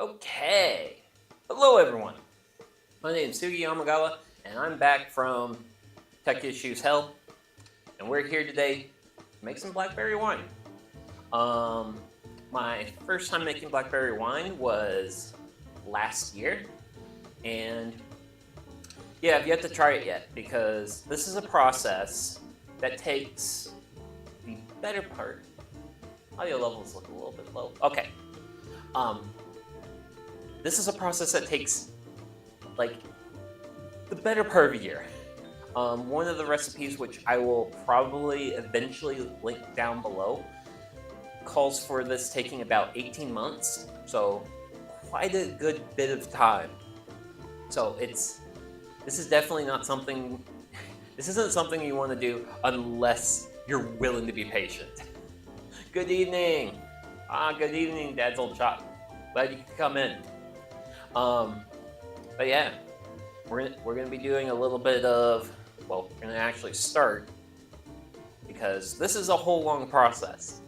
Okay. Hello, everyone. My name is Sugi Yamagawa, and I'm back from Tech Issues Hell, and we're here today to make some blackberry wine. My first time making blackberry wine was last year, and yeah, I've yet to try it yet because this is a process that takes the better part. Audio levels look a little bit low. Okay. This is a process that takes like the better part of a year. One of the recipes, which I will probably eventually link down below, calls for this taking about 18 months, so quite a good bit of time. So this is definitely not something, this isn't something you want to do unless you're willing to be patient. Good evening. Good evening, Dad's old shop. Glad you could come in. But yeah, we're gonna be doing a little bit of, well, we're gonna actually start because this is a whole long process.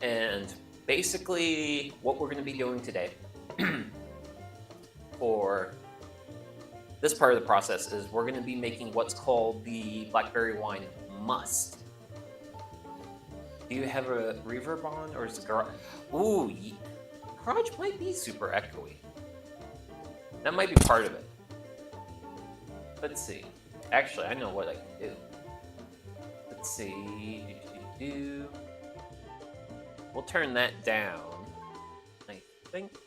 And basically what we're gonna be doing today for this part of the process is we're gonna be making what's called the blackberry wine must. Do you have a reverb on, or is the garage? Ooh, garage might be super echoey. That might be part of it. Let's see. Actually, I know what I can do. Let's see. We'll turn that down. I think.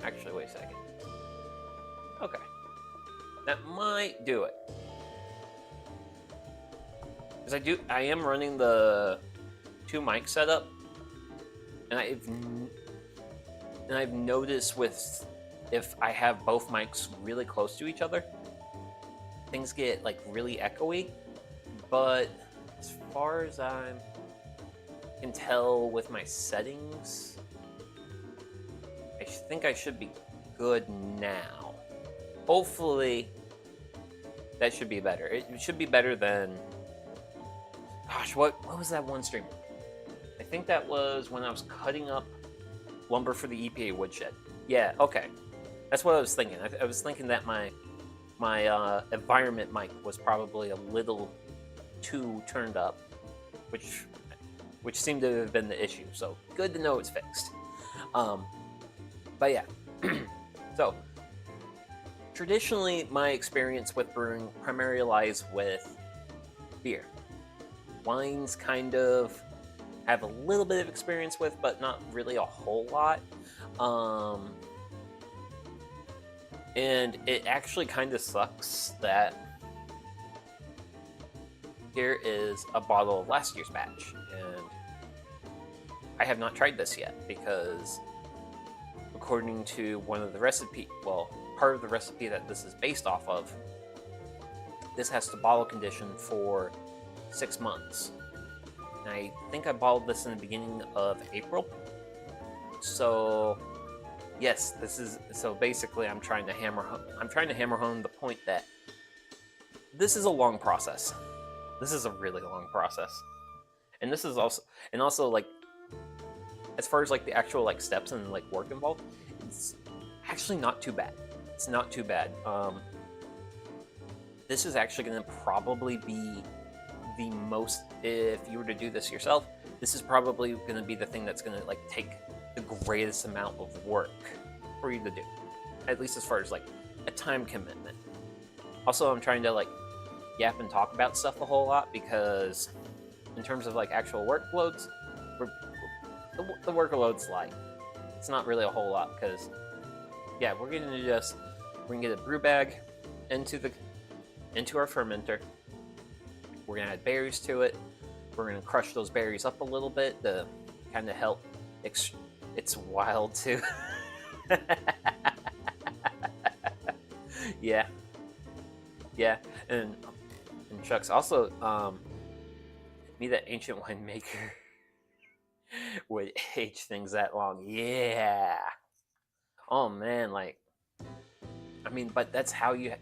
Actually, wait a second. Okay. That might do it. Because I am running the 2 mic setup, and I've noticed with if I have both mics really close to each other, things get like really echoey. But as far as I can tell with my settings, I think I should be good now. Hopefully that should be better. It should be better than, gosh, what was that one stream? I think that was when I was cutting up lumber for the EPA woodshed. Yeah, okay. That's what I was thinking. I was thinking that my environment mic was probably a little too turned up, which seemed to have been the issue. So good to know it's fixed. But yeah. So traditionally, my experience with brewing primarily lies with beer. Wines kind of have a little bit of experience with, but not really a whole lot. And it actually kind of sucks that here is a bottle of last year's batch, and I have not tried this yet because according to one of the recipe, well, part of the recipe that this is based off of, this has to bottle condition for 6 months. And I think I bottled this in the beginning of April. So yes, so basically I'm trying to hammer home the point that this is a long process. This is a really long process. And this is also like, as far as like the actual like steps and like work involved, it's actually not too bad. It's not too bad. This is actually going to probably be the most, if you were to do this yourself, this is probably going to be the thing that's going to like take the greatest amount of work for you to do, at least as far as like a time commitment. Also, I'm trying to like yap and talk about stuff a whole lot because in terms of like actual workloads, the workload's light. It's not really a whole lot because yeah, we're gonna get a brew bag into our fermenter. We're gonna add berries to it. We're gonna crush those berries up a little bit to kind of help. It's wild too. Yeah, and Chuck's also me, that ancient winemaker would age things that long. Yeah. Oh man, like, I mean, but that's how you.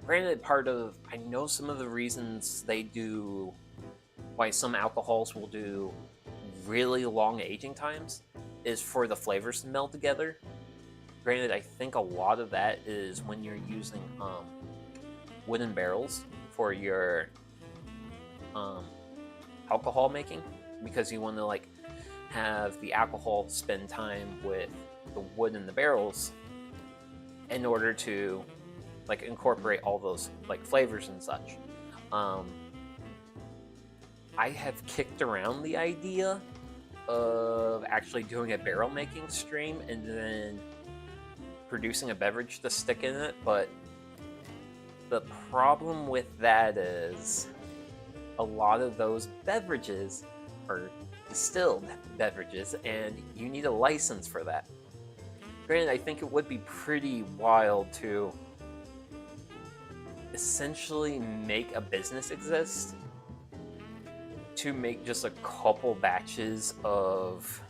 Granted, I know some of the reasons they do, why some alcohols will do really long aging times is for the flavors to meld together. Granted, I think a lot of that is when you're using wooden barrels for your alcohol making, because you want to like have the alcohol spend time with the wood in the barrels in order to like incorporate all those like flavors and such. I have kicked around the idea of actually doing a barrel making stream and then producing a beverage to stick in it, but the problem with that is a lot of those beverages are distilled beverages and you need a license for that. Granted, I think it would be pretty wild to essentially make a business exist to make just a couple batches of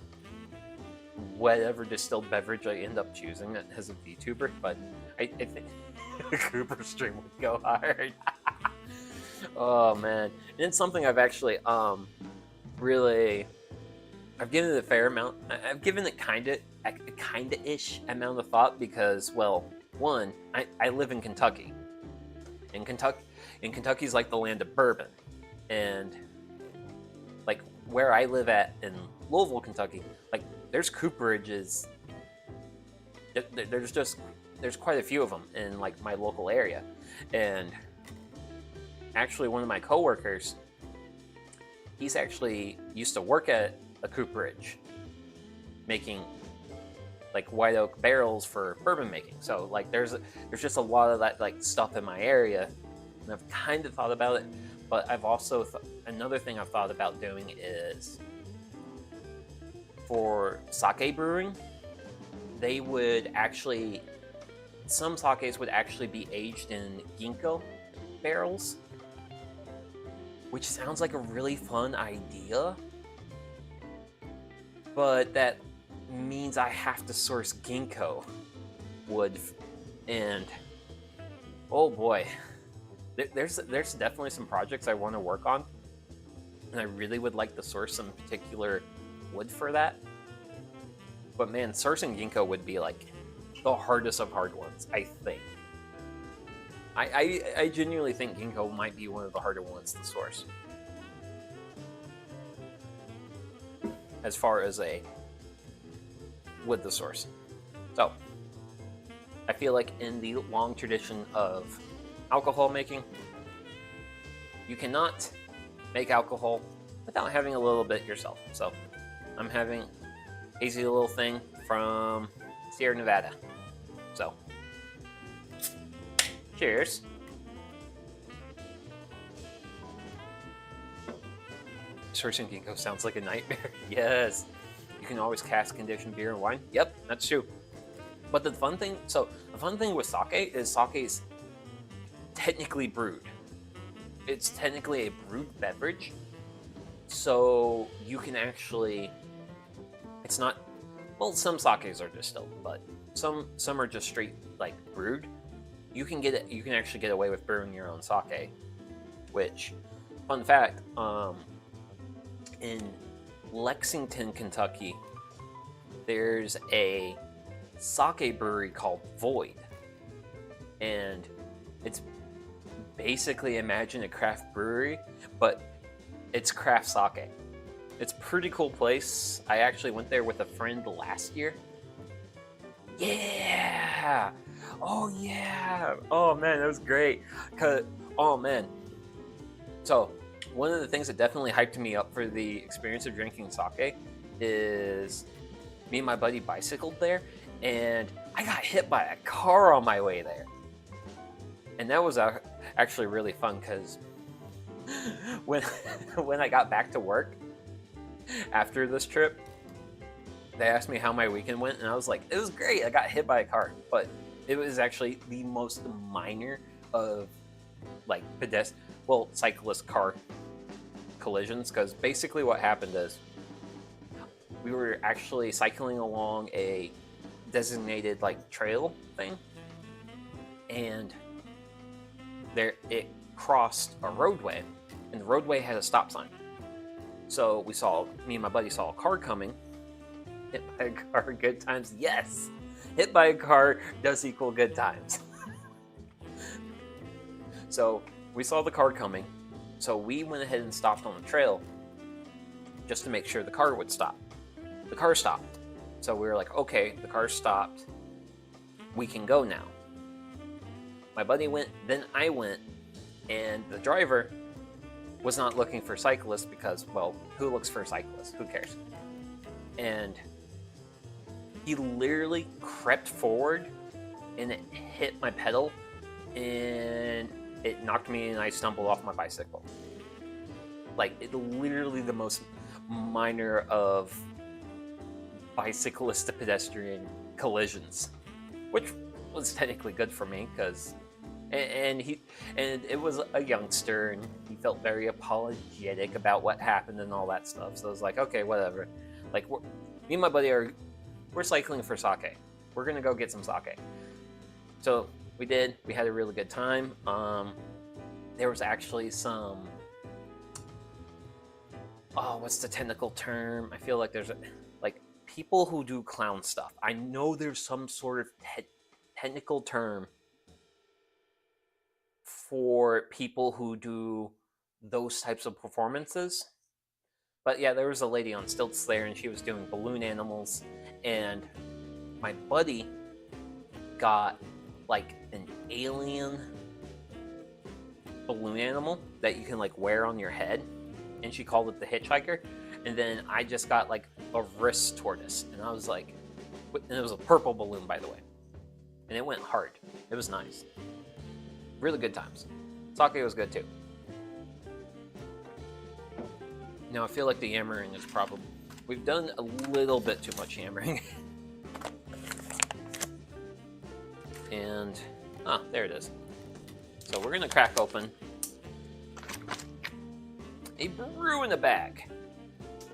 whatever distilled beverage I end up choosing as a VTuber, but I think the Cooper stream would go hard. Oh man, and it's something I've actually really I've given it a fair amount. I've given it kinda-ish amount of thought because, well, one, I live in Kentucky, and Kentucky's like the land of bourbon, and like where I live at in Louisville, Kentucky, like there's cooperages. There's quite a few of them in like my local area, and actually one of my coworkers, he's actually used to work at a cooperage making like white oak barrels for bourbon making. So like there's just a lot of that like stuff in my area, and I've kind of thought about it. But I've also another thing I've thought about doing is for sake brewing, they would actually, some sakes would actually be aged in ginkgo barrels, which sounds like a really fun idea, but that means I have to source ginkgo wood, and oh boy, there's definitely some projects I want to work on, and I really would like to source some particular wood for that. But man, sourcing ginkgo would be like the hardest of hard ones, I think. I genuinely think ginkgo might be one of the harder ones to source, as far as a wood to source. So I feel like in the long tradition of alcohol making, you cannot make alcohol without having a little bit yourself. So I'm having a hazy little thing from Sierra Nevada. So cheers. Sourcing ginkgo sounds like a nightmare. Yes. You can always cask condition beer and wine. Yep, that's true. But the fun thing with sake is sake's technically brewed. It's technically a brewed beverage. So you can actually, it's not, well, some sakes are distilled, but some are just straight like brewed. You can actually get away with brewing your own sake, which, fun fact, in Lexington, Kentucky, there's a sake brewery called Void, and it's basically, imagine a craft brewery, but it's craft sake. It's a pretty cool place. I actually went there with a friend last year. Yeah! Oh yeah! Oh man, that was great. Oh man. So, one of the things that definitely hyped me up for the experience of drinking sake is me and my buddy bicycled there, and I got hit by a car on my way there. And that was actually really fun because when I got back to work after this trip, they asked me how my weekend went, and I was like, it was great. I got hit by a car, but it was actually the most minor of like cyclist car collisions, because basically what happened is we were actually cycling along a designated like trail thing, and it crossed a roadway, and the roadway had a stop sign. So me and my buddy saw a car coming, Hit by a car, good times. Yes! Hit by a car does equal good times. So we saw the car coming. So we went ahead and stopped on the trail just to make sure the car would stop. The car stopped. So we were like, okay, the car stopped. We can go now. My buddy went, then I went, and the driver was not looking for cyclists because, well, who looks for cyclists? Who cares? And he literally crept forward and it hit my pedal and it knocked me and I stumbled off my bicycle. Like, it literally the most minor of bicyclist to pedestrian collisions, which was technically good for me because and it was a youngster and he felt very apologetic about what happened and all that stuff. So I was like, okay, whatever. Like, me and my buddy we're cycling for sake. We're gonna go get some sake. So we did. We had a really good time. There was actually some. Oh, what's the technical term? I feel like there's like people who do clown stuff. I know there's some sort of technical term for people who do those types of performances. But yeah, there was a lady on stilts there and she was doing balloon animals, and my buddy got like an alien balloon animal that you can like wear on your head, and she called it the hitchhiker. And then I just got like a wrist tortoise, and I was like, and it was a purple balloon, by the way, and it went hard. It was nice. Really good times. Sake was good too. Now I feel like the yammering is probably, we've done a little bit too much yammering. And, there it is. So we're gonna crack open a brew in a bag.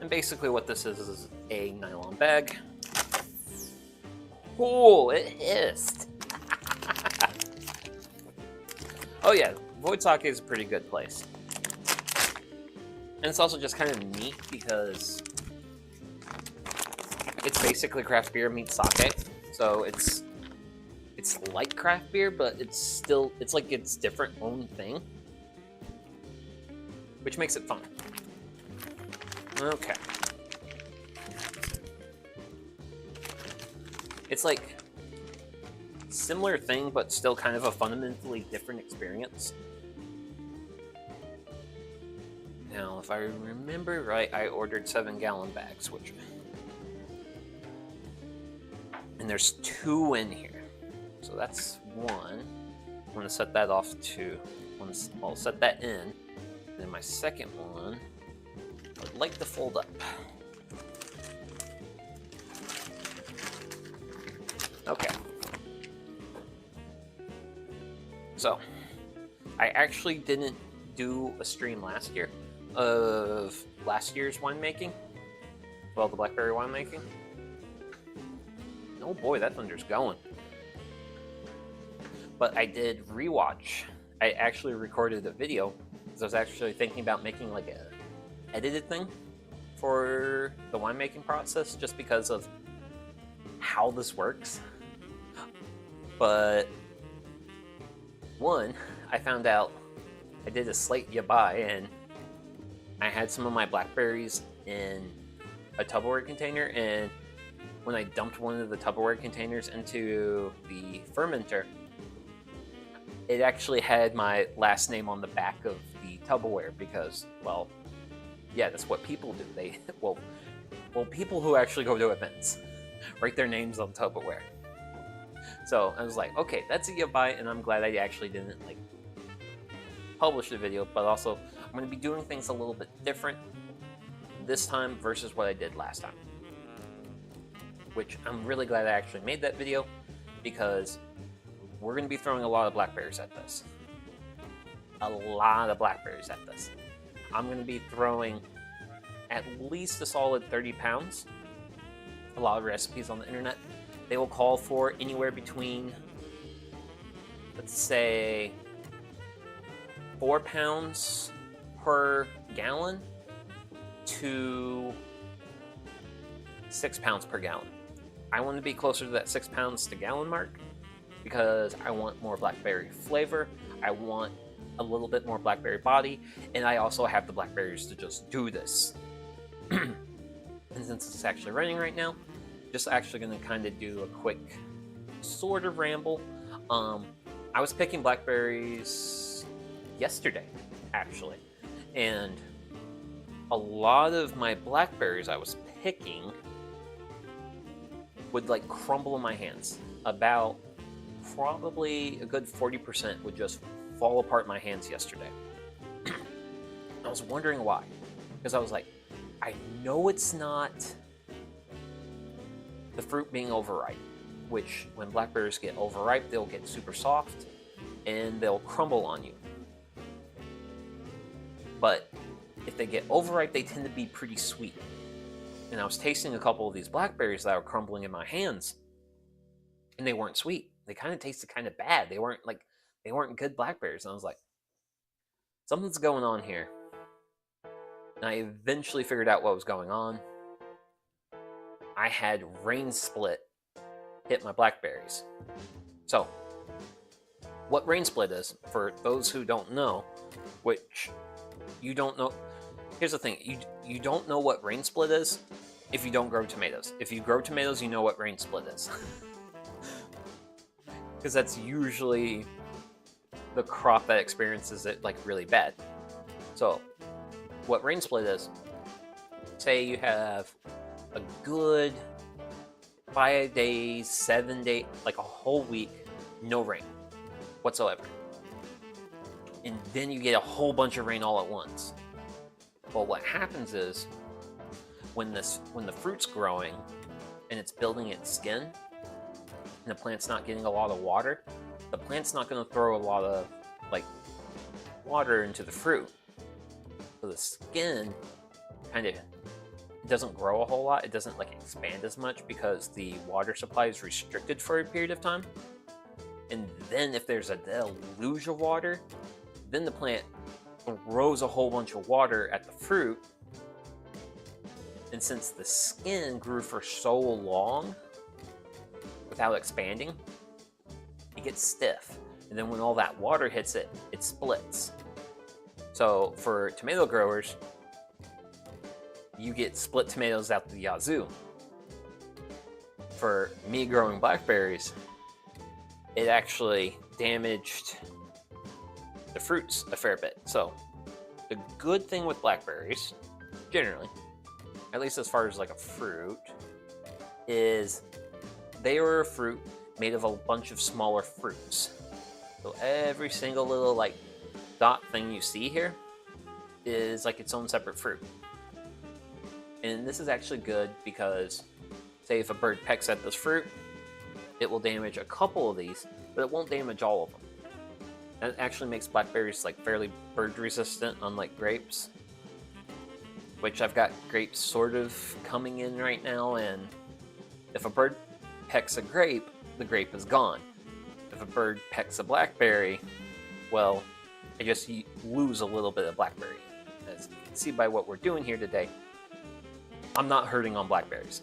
And basically what this is a nylon bag. Oh, it hissed. Oh yeah, Void Sake is a pretty good place. And it's also just kind of neat because it's basically craft beer meets sake. So it's like craft beer, but it's like its different own thing, which makes it fun. Okay. It's like similar thing, but still kind of a fundamentally different experience. Now, if I remember right, I ordered 7-gallon bags, and there's 2 in here. So that's 1. I'm gonna set that off to, I'll set that in. And then my second one, I would like to fold up. Okay. So, I actually didn't do a stream last year of last year's winemaking. Well, the Blackberry winemaking. Oh boy, that thunder's going. But I did rewatch. I actually recorded a video because I was actually thinking about making like a edited thing for the winemaking process just because of how this works. But one, I found out I did a slate yabai and I had some of my blackberries in a Tupperware container, and when I dumped one of the Tupperware containers into the fermenter, it actually had my last name on the back of the Tupperware because, well, yeah, that's what people do. They, well, people who actually go to events write their names on Tupperware. So I was like, okay, that's a yabai, and I'm glad I actually didn't like publish the video, but also I'm going to be doing things a little bit different this time versus what I did last time. Which I'm really glad I actually made that video because we're going to be throwing a lot of blackberries at this. A lot of blackberries at this. I'm going to be throwing at least a solid 30 pounds. A lot of recipes on the internet, they will call for anywhere between, let's say, 4 pounds per gallon to 6 pounds per gallon. I want to be closer to that 6 pounds to gallon mark because I want more blackberry flavor. I want a little bit more blackberry body, and I also have the blackberries to just do this. And since it's actually raining right now, just actually going to kind of do a quick sort of ramble. I was picking blackberries yesterday, actually, and a lot of my blackberries I was picking would like crumble in my hands. About probably a good 40% would just fall apart in my hands yesterday. I was wondering why, because I was like, I know it's not the fruit being overripe, which when blackberries get overripe, they'll get super soft and they'll crumble on you. But if they get overripe, they tend to be pretty sweet. And I was tasting a couple of these blackberries that were crumbling in my hands, and they weren't sweet. They kind of tasted kind of bad. They weren't good blackberries. And I was like, something's going on here. And I eventually figured out what was going on. I had rain split hit my blackberries. So, what rain split is, for those who don't know, which you don't know, here's the thing, you don't know what rain split is if you don't grow tomatoes. If you grow tomatoes, you know what rain split is. Because that's usually the crop that experiences it like really bad. So, what rain split is, say you have a good 5 days, 7 days, like a whole week, no rain whatsoever. And then you get a whole bunch of rain all at once. Well, what happens is, when the fruit's growing and it's building its skin, and the plant's not getting a lot of water, the plant's not going to throw a lot of like water into the fruit. So the skin kind of doesn't grow a whole lot. It doesn't like expand as much because the water supply is restricted for a period of time. And then if there's a deluge of water, then the plant throws a whole bunch of water at the fruit. And since the skin grew for so long without expanding, it gets stiff. And then when all that water hits it, it splits. So for tomato growers, you get split tomatoes out the yazoo. For me growing blackberries, it actually damaged the fruits a fair bit. So the good thing with blackberries, generally, at least as far as like a fruit, is they are a fruit made of a bunch of smaller fruits. So every single little like dot thing you see here is like its own separate fruit. And this is actually good because, say if a bird pecks at this fruit, it will damage a couple of these, but it won't damage all of them. That actually makes blackberries like fairly bird resistant, unlike grapes. Which I've got grapes sort of coming in right now, and if a bird pecks a grape, the grape is gone. If a bird pecks a blackberry, well, I just lose a little bit of blackberry. As you can see by what we're doing here today, I'm not hurting on blackberries.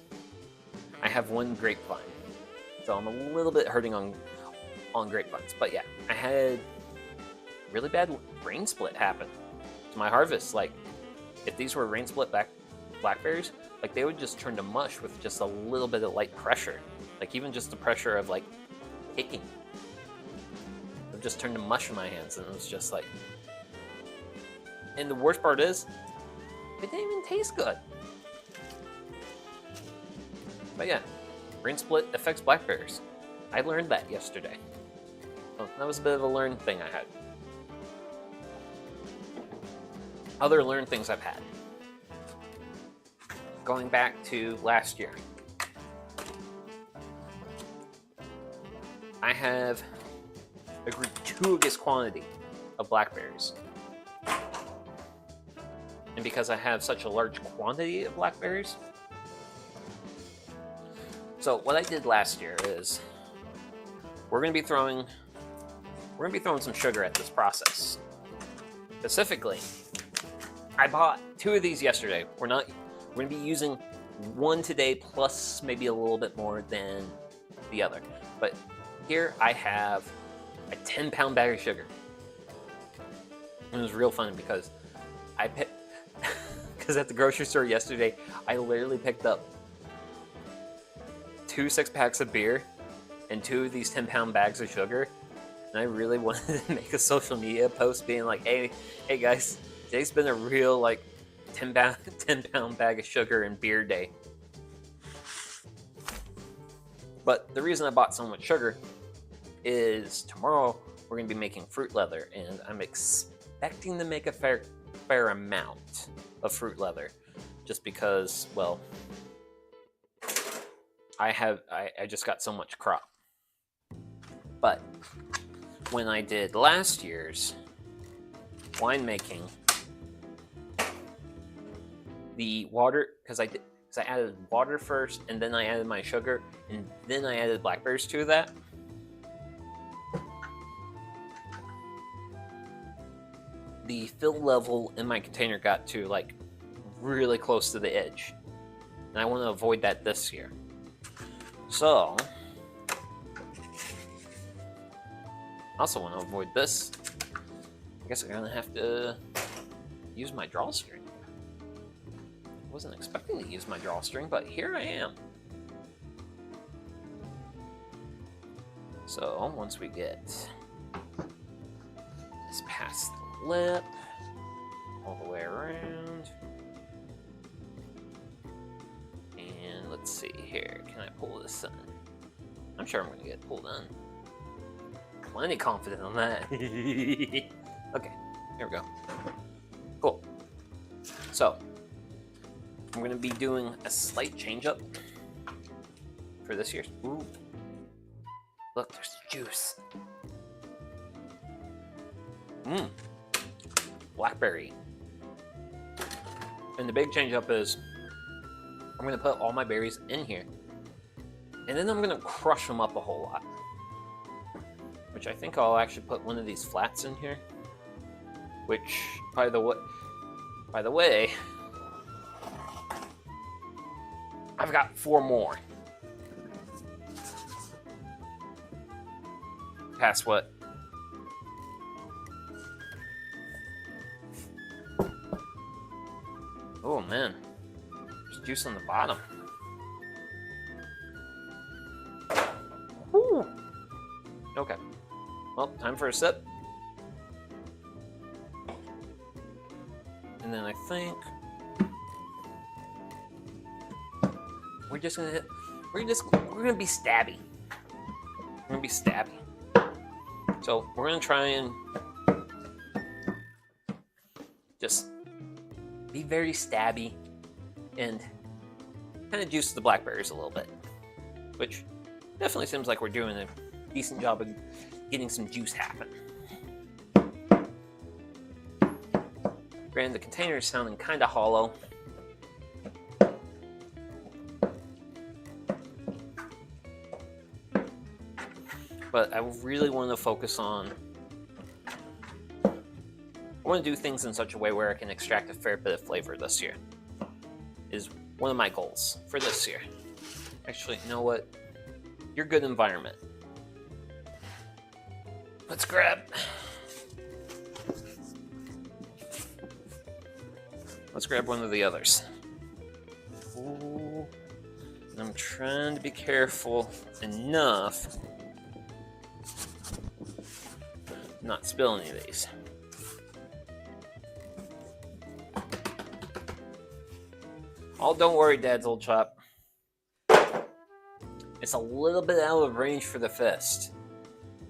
I have one grapevine, so I'm a little bit hurting on grapevines. But yeah, I had really bad rain split happen to my harvest. Like, if these were rain split blackberries, like they would just turn to mush with just a little bit of light pressure. Like even just the pressure of like picking. It would just turn to mush in my hands, and it was just like... And the worst part is, it didn't even taste good. But yeah, rain split affects blackberries. I learned that yesterday. So that was a bit of a learned thing I had. Other learned things I've had. Going back to last year. I have a gratuitous quantity of blackberries. And because I have such a large quantity of blackberries, so what I did last year is we're gonna be throwing some sugar at this process. Specifically, I bought 2 of these yesterday. We're gonna be using one today plus maybe a little bit more than the other. But here I have a 10-pound bag of sugar. It was real fun because I picked, because at the grocery store yesterday, I literally picked up 2 6-packs of beer and 2 of these 10-pound bags of sugar. And I really wanted to make a social media post being like, hey guys, today's been a real like 10-pound bag of sugar and beer day. But the reason I bought so much sugar is tomorrow we're going to be making fruit leather, and I'm expecting to make a fair amount of fruit leather, just because, well, I just got so much crop. But when I did last year's winemaking, the water, because I added water first, and then I added my sugar, and then I added blackberries to that. The fill level in my container got to like really close to the edge, and I want to avoid that this year. So, I also want to avoid this. I guess I'm gonna have to use my drawstring. I wasn't expecting to use my drawstring, but here I am. So, once we get this past the lip, all the way around, and let's see here, can I pull this in? I'm sure I'm going to get it pulled in. Plenty confident on that. Okay, here we go. Cool. So, I'm going to be doing a slight change up for this year's. Ooh. Look, there's juice. Blackberry. And the big change up is I'm going to put all my berries in here, and then I'm going to crush them up a whole lot. Which I think I'll actually put one of these flats in here. Which, by the way, I've got 4 more. Past what? Oh man, there's juice on the bottom. Woo. Okay, well, time for a sip. And then I think we're gonna be stabby. We're gonna be stabby. So we're gonna try and just be very stabby and kind of juice the blackberries a little bit, which definitely seems like we're doing a decent job of getting some juice happen. Granted, the container is sounding kind of hollow. But I really want to focus on, I want to do things in such a way where I can extract a fair bit of flavor this year. Is one of my goals for this year. Actually, you know what? You're good environment. Let's grab one of the others. Ooh. And I'm trying to be careful enough to not spill any of these. Oh, don't worry, Dad's old chop. It's a little bit out of range for the fist.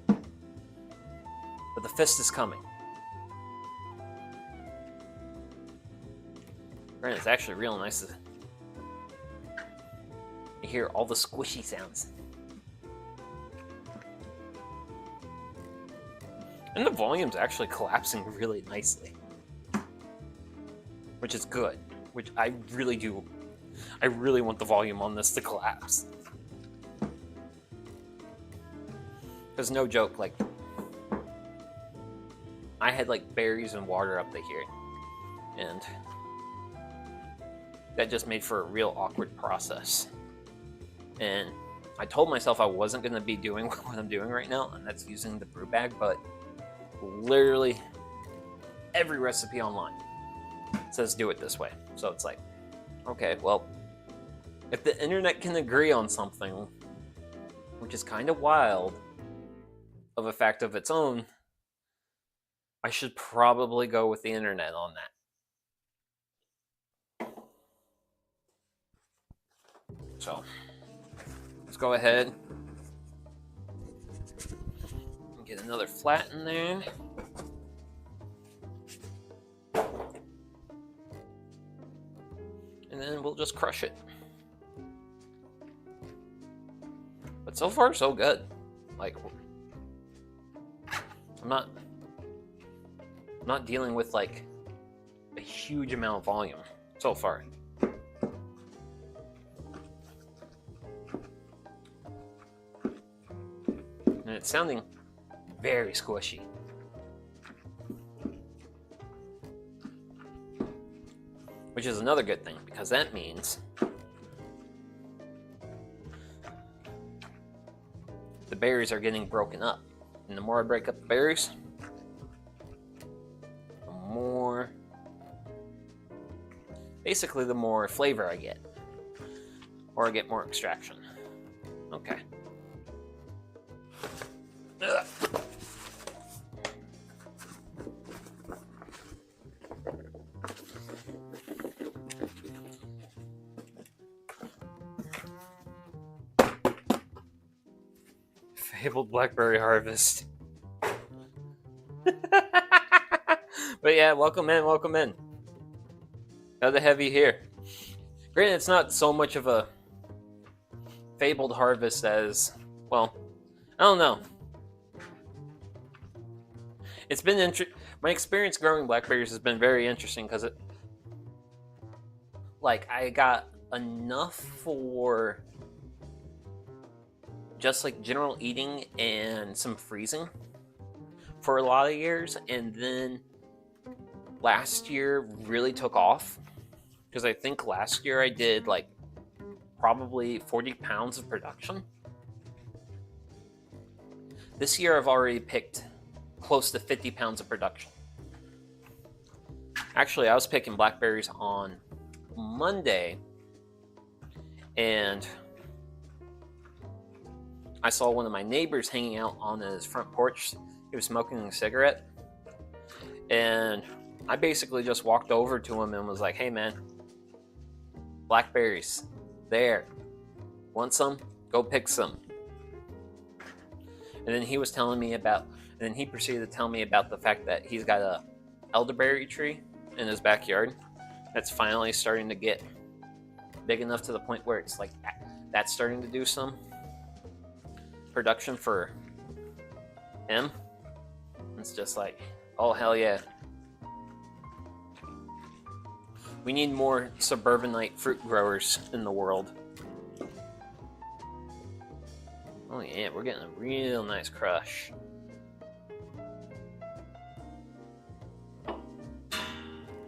But the fist is coming. Granted, it's actually real nice to hear all the squishy sounds. And the volume's actually collapsing really nicely. Which is good. Which I really do. I really want the volume on this to collapse. Because no joke, like, I had like berries and water up to here. And that just made for a real awkward process. And I told myself I wasn't going to be doing what I'm doing right now, and that's using the brew bag, but literally every recipe online says do it this way. So it's like, okay, well, if the internet can agree on something, which is kind of wild of a fact of its own, I should probably go with the internet on that. So let's go ahead and get another flat in there. And then we'll just crush it. But so far, so good. Like, I'm not dealing with like a huge amount of volume so far. And it's sounding very squishy. Which is another good thing, because that means the berries are getting broken up. And the more I break up the berries, the more, basically the more flavor I get. Or I get more extraction. Okay. Ugh. Fabled Blackberry harvest. But yeah, welcome in, welcome in. Glad to have you here. Granted, it's not so much of a fabled harvest as, well, I don't know. It's been my experience growing blackberries has been very interesting because it, like, I got enough for just like general eating and some freezing for a lot of years, and then last year really took off because I think last year I did like probably 40 pounds of production. This year I've already picked close to 50 pounds of production. Actually, I was picking blackberries on Monday, and I saw one of my neighbors hanging out on his front porch. He was smoking a cigarette, and I basically just walked over to him and was like, hey man, blackberries, there. Want some? Go pick some. And then he was telling me about, and then he proceeded to tell me about the fact that he's got a elderberry tree in his backyard that's finally starting to get big enough to the point where it's like, that's starting to do some production for him. It's just like, oh hell yeah. We need more suburbanite fruit growers in the world. Oh yeah, we're getting a real nice crush.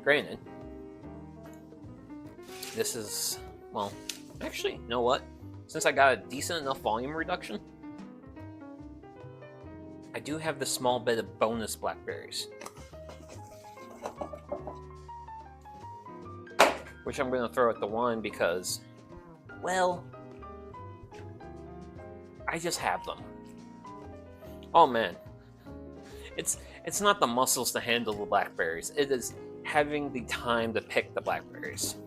Granted, this is, well, actually, you know what? Since I got a decent enough volume reduction, I do have this small bit of bonus blackberries, which I'm going to throw at the one because, well, I just have them. Oh man, it's not the muscles to handle the blackberries. It is having the time to pick the blackberries.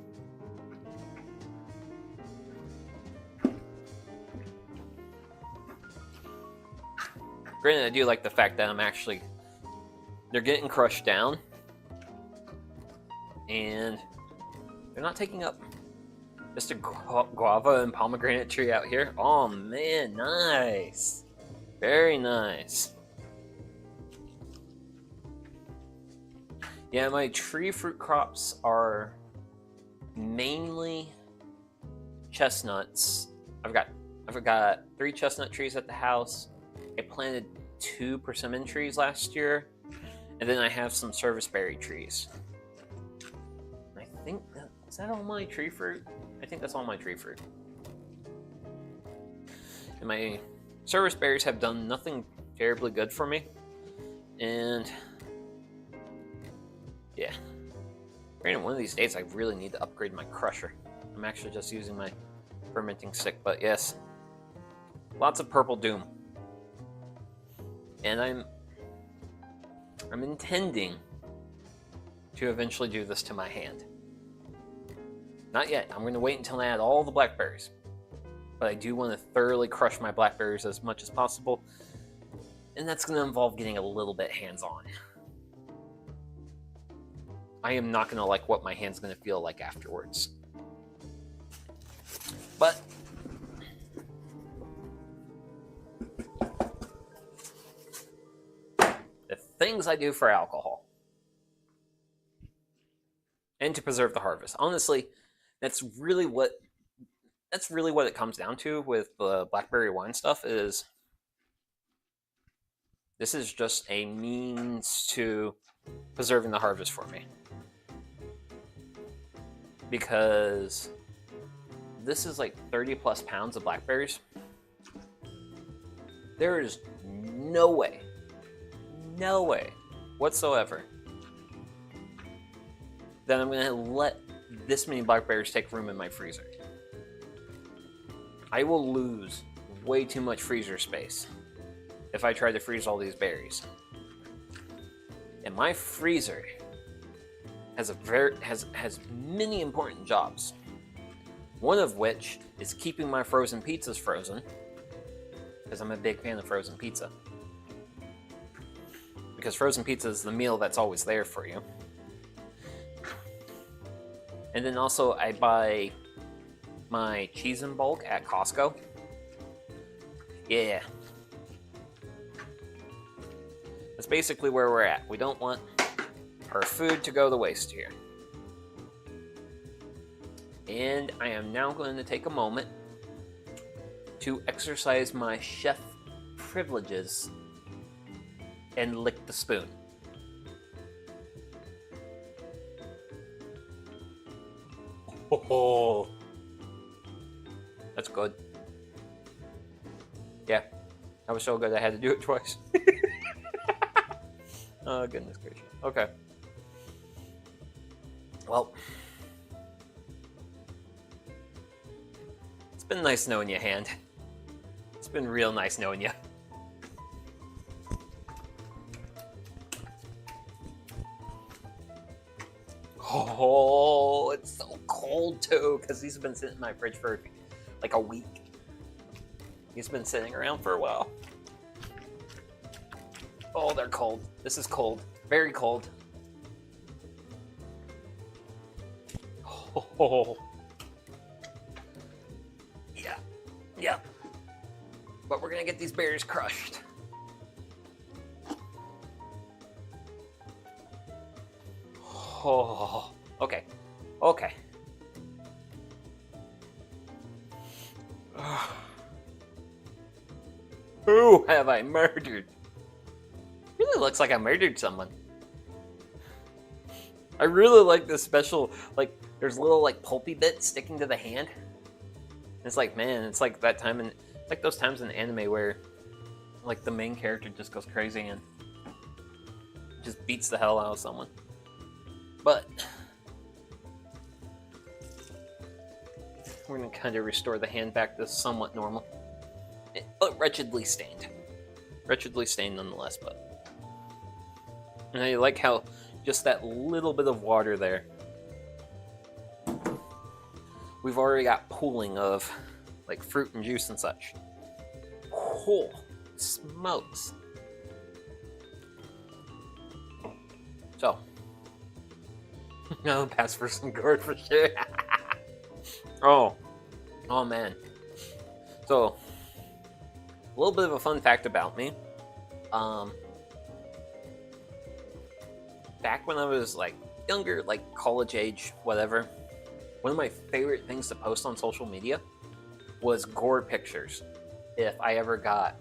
Granted, I do like the fact that they're getting crushed down, and they're not taking up just a guava and pomegranate tree out here. Oh man, nice. Very nice. Yeah, my tree fruit crops are mainly chestnuts. I've got 3 chestnut trees at the house. I planted 2 persimmon trees last year, and then I have some serviceberry trees. I think that Is that all my tree fruit? I think that's all my tree fruit. And my service berries have done nothing terribly good for me. And yeah. Granted, one of these days I really need to upgrade my crusher. I'm actually just using my fermenting stick, but yes. Lots of purple doom. And I'm intending to eventually do this to my hand. Not yet. I'm going to wait until I add all the blackberries. But I do want to thoroughly crush my blackberries as much as possible. And that's going to involve getting a little bit hands-on. I am not going to like what my hand's going to feel like afterwards. But the things I do for alcohol and to preserve the harvest. Honestly, that's really what it comes down to with the blackberry wine stuff. Is this is just a means to preserving the harvest for me, because this is like 30 plus pounds of blackberries. There is no way whatsoever that I'm going to let this many blackberries take room in my freezer. I will lose way too much freezer space if I try to freeze all these berries. And my freezer has many important jobs. One of which is keeping my frozen pizzas frozen, because I'm a big fan of frozen pizza. Because frozen pizza is the meal that's always there for you. And then also I buy my cheese in bulk at Costco. Yeah. That's basically where we're at. We don't want our food to go to waste here. And I am now going to take a moment to exercise my chef privileges and lick the spoon. Oh, that's good. Yeah, that was so good I had to do it twice. Oh, goodness gracious. Okay. Well, it's been nice knowing you, Hand. It's been real nice knowing you. Oh, it's so cold too, because these have been sitting in my fridge for like a week. He's been sitting around for a while. Oh, they're cold. This is cold. Very cold. Oh. Yeah. Yeah. But we're gonna get these berries crushed. Oh. Okay. Okay. Who have I murdered? Really looks like I murdered someone. I really like this special, like, there's little, like, pulpy bits sticking to the hand. It's like, man, it's like that time it's like those times in anime where, like, the main character just goes crazy and just beats the hell out of someone. But we're gonna kind of restore the hand back to somewhat normal. But wretchedly stained. Wretchedly stained nonetheless, but. And I like how just that little bit of water there. We've already got pooling of like fruit and juice and such. Oh, smokes. So, no, pass for some gourd for sure. Oh man. So, a little bit of a fun fact about me. Back when I was like younger, like college age, whatever, one of my favorite things to post on social media was gore pictures. If I ever got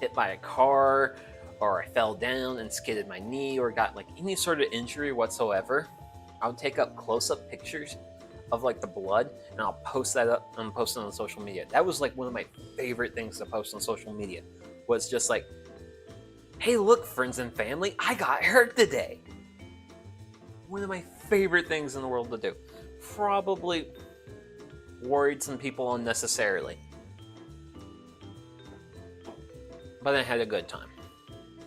hit by a car, or I fell down and skidded my knee, or got like any sort of injury whatsoever, I'll take up close-up pictures of like the blood, and I'll post that up and post it on social media. That was like one of my favorite things to post on social media, was just like, hey, look, friends and family, I got hurt today. One of my favorite things in the world to do. Probably worried some people unnecessarily, but I had a good time.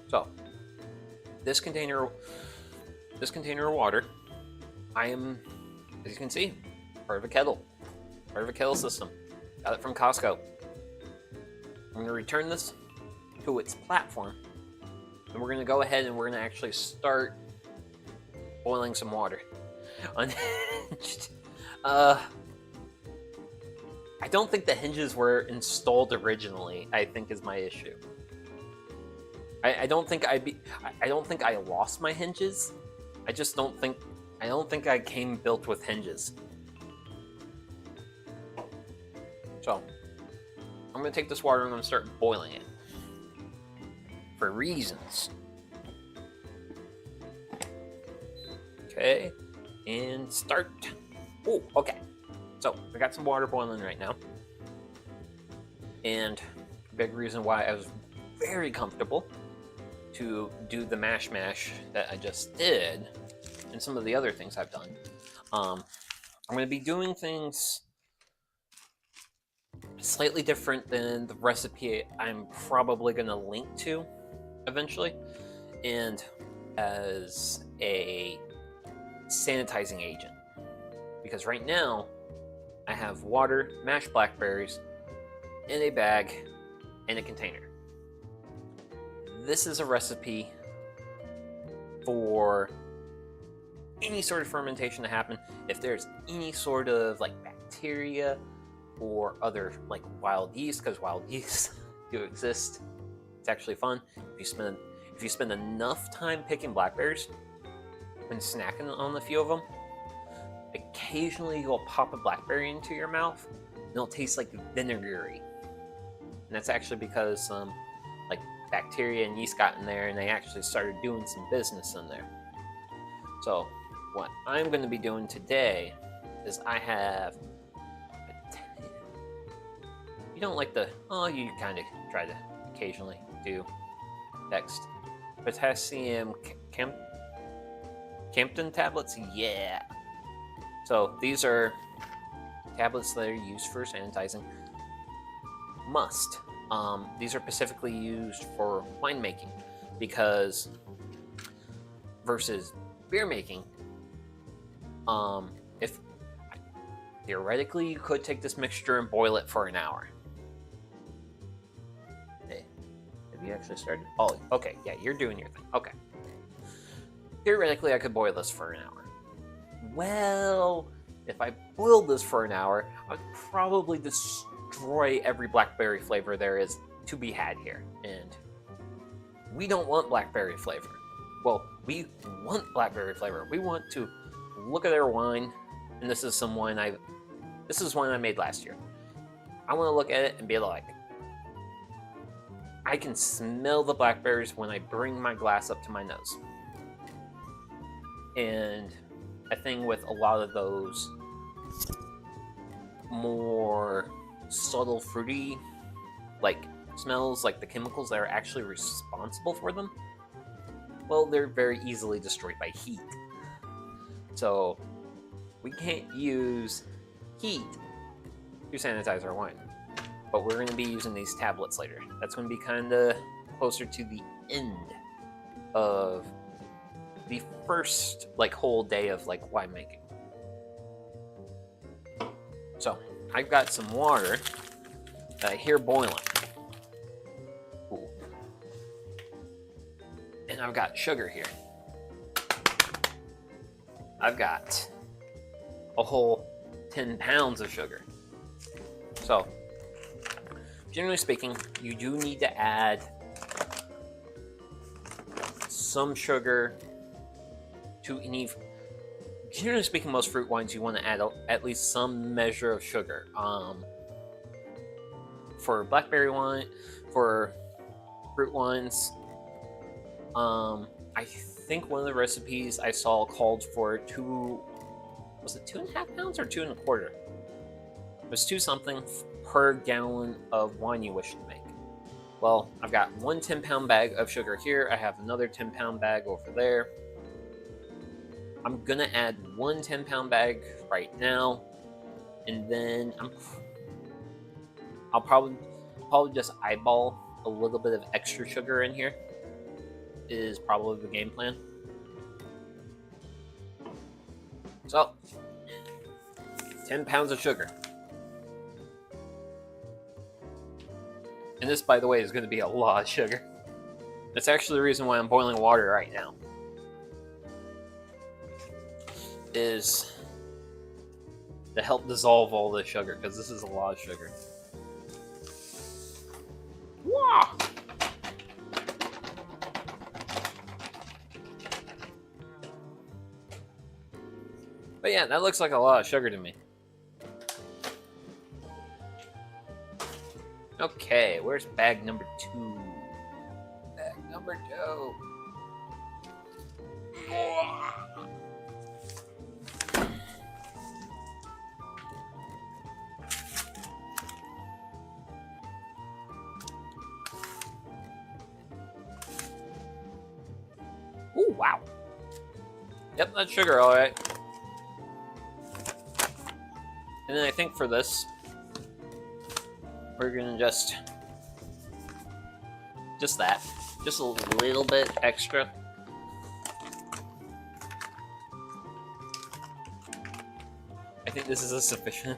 So this container of water, I am, as you can see, part of a kettle system. Got it from Costco. I'm going to return this to its platform, and we're going to go ahead and we're going to actually start boiling some water. Unhinged. I don't think the hinges were installed originally, I think is my issue. I don't think I lost my hinges. I don't think I came built with hinges. So I'm gonna take this water and I'm gonna start boiling it. For reasons. Okay, and start. Oh, okay. So I got some water boiling right now. And a big reason why I was very comfortable to do the mash that I just did, and some of the other things I've done. I'm going to be doing things slightly different than the recipe I'm probably going to link to eventually, and as a sanitizing agent. Because right now, I have water, mashed blackberries, in a bag, in a container. This is a recipe for any sort of fermentation to happen. If there's any sort of like bacteria or other like wild yeast, because wild yeast do exist, it's actually fun. If you spend enough time picking blackberries and snacking on a few of them, occasionally you'll pop a blackberry into your mouth and it'll taste like vinegary. And that's actually because like bacteria and yeast got in there and they actually started doing some business in there. So what I'm going to be doing today is I have you don't like the, oh, you kind of try to occasionally do next potassium Campton tablets. Yeah. So these are tablets that are used for sanitizing. Must. These are specifically used for winemaking, because versus beer making, if theoretically you could take this mixture and boil it for an hour. Hey, have you actually started? Oh, okay, yeah, you're doing your thing. Okay. Theoretically, I could boil this for an hour. Well, if I boiled this for an hour, I'd probably destroy every blackberry flavor there is to be had here. And we don't want blackberry flavor. Well, we want blackberry flavor. We want to look at our wine, and this is one I made last year. I want to look at it and be like, I can smell the blackberries when I bring my glass up to my nose. And a thing with a lot of those more subtle fruity like smells, like the chemicals that are actually responsible for them, well, they're very easily destroyed by heat. So we can't use heat to sanitize our wine, but we're going to be using these tablets later. That's going to be kind of closer to the end of the first like whole day of like winemaking. So I've got some water that I hear boiling. Ooh. And I've got sugar here. I've got a whole 10 pounds of sugar. So generally speaking, you do need to add some sugar to any. Generally speaking, most fruit wines you want to add at least some measure of sugar. For blackberry wine, for fruit wines, I think one of the recipes I saw called for was it 2.5 pounds or 2.25? It was 2 something per gallon of wine you wish to make. Well, I've got one 10-pound bag of sugar here. I have another 10-pound bag over there. I'm gonna add one 10-pound bag right now, and then I'll probably just eyeball a little bit of extra sugar in here. Is probably the game plan. So, 10 pounds of sugar. And this, by the way, is going to be a lot of sugar. That's actually the reason why I'm boiling water right now. Is to help dissolve all the sugar, because this is a lot of sugar. Wow! But yeah, that looks like a lot of sugar to me. Okay, where's bag number 2? Bag number 2. Ooh, wow. Yep, that's sugar, all right. And then I think for this, we're gonna just that, just a little bit extra. I think this is a sufficient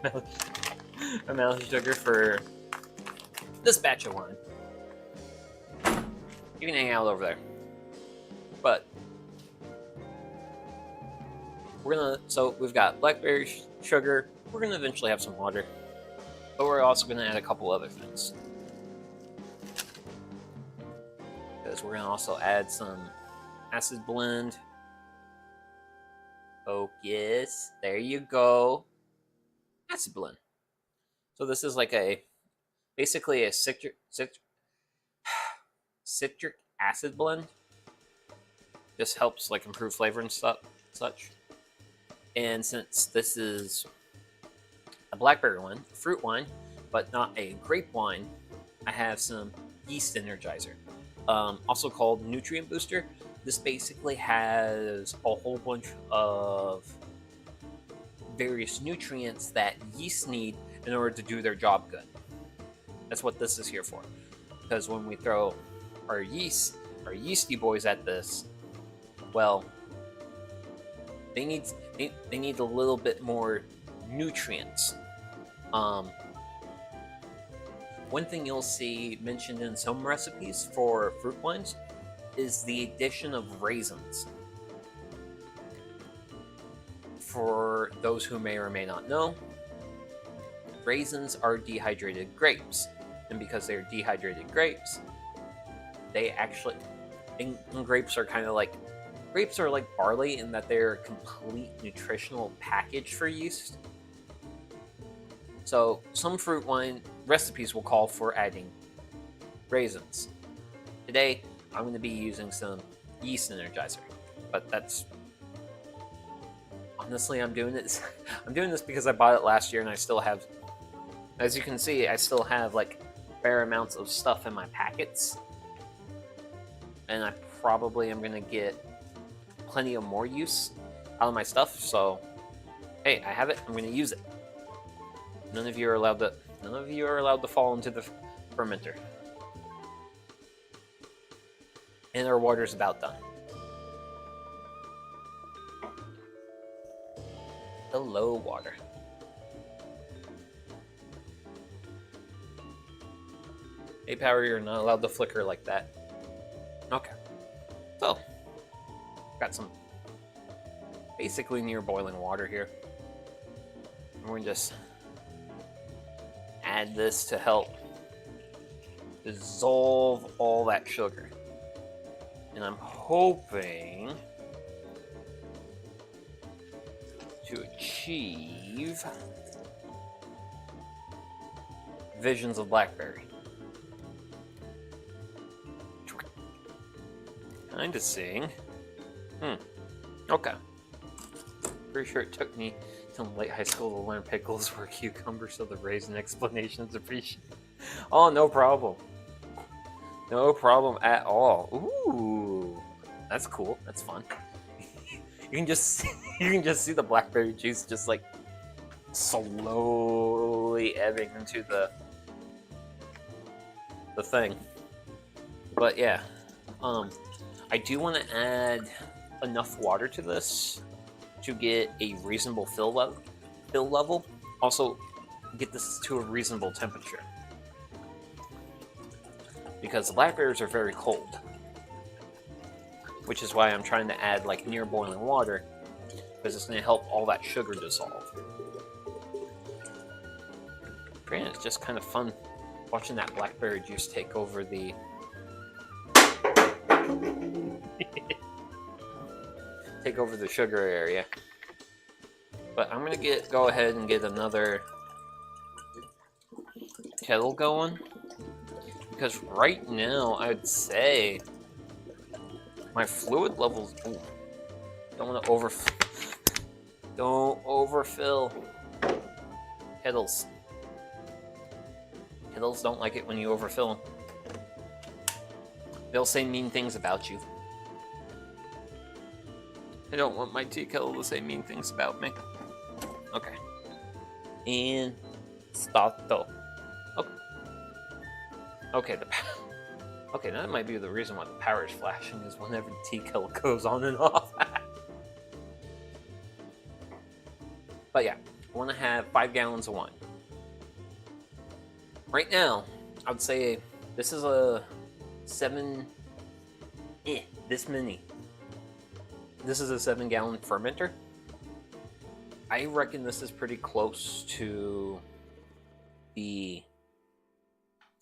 amount of sugar for this batch of wine. You can hang out over there, but so we've got blackberry sugar. We're gonna eventually have some water, but we're also gonna add a couple other things. Because we're gonna also add some acid blend. Focus. There you go. Acid blend. So this is like basically a citric acid blend. Just helps like improve flavor and such. And since this is a blackberry wine, a fruit wine, but not a grape wine, I have some yeast energizer, also called nutrient booster. This basically has a whole bunch of various nutrients that yeast need in order to do their job good. That's what this is here for. Because when we throw our yeasty boys at this, well, they need a little bit more nutrients. One thing you'll see mentioned in some recipes for fruit wines is the addition of raisins. For those who may or may not know, raisins are dehydrated grapes. And because they're dehydrated grapes, and grapes are kind of like, grapes are like barley in that they're a complete nutritional package for yeast. So some fruit wine recipes will call for adding raisins. Today, I'm going to be using some yeast energizer, but that's honestly, I'm doing this because I bought it last year, and I still have, as you can see, I still have like fair amounts of stuff in my packets, and I probably am going to get plenty of more use out of my stuff. So hey, I have it, I'm going to use it. None of you are allowed to fall into the fermenter. And our water's about done. The low water. Hey, power, you're not allowed to flicker like that. Okay. So, got some basically near boiling water here. And we're gonna just add this to help dissolve all that sugar. And I'm hoping to achieve visions of Blackberry. Kinda seeing Okay. Pretty sure it took me till late high school to learn pickles were cucumbers, so the raisin explanation's appreciated. Oh, no problem. No problem at all. Ooh, that's cool. That's fun. You can just see the blackberry juice just like slowly ebbing into the thing. But yeah, I do want to add enough water to this to get a reasonable fill level. Also, get this to a reasonable temperature, because the blackberries are very cold, which is why I'm trying to add like near boiling water, because it's going to help all that sugar dissolve. Granted, it's just kind of fun watching that blackberry juice take over the take over the sugar area. But I'm gonna go ahead and get another kettle going, because right now I'd say my fluid levels. Ooh, don't want to don't overfill kettles. Kettles don't like it when you overfill them. They'll say mean things about you. I don't want my tea kettle to say mean things about me. Okay. And stato. Okay. Okay, okay, that might be the reason why the power is flashing, is whenever the tea kettle goes on and off. But yeah, I want to have 5 gallons of wine. Right now, I would say this is a 7... this mini. This is a 7-gallon fermenter. I reckon this is pretty close to the...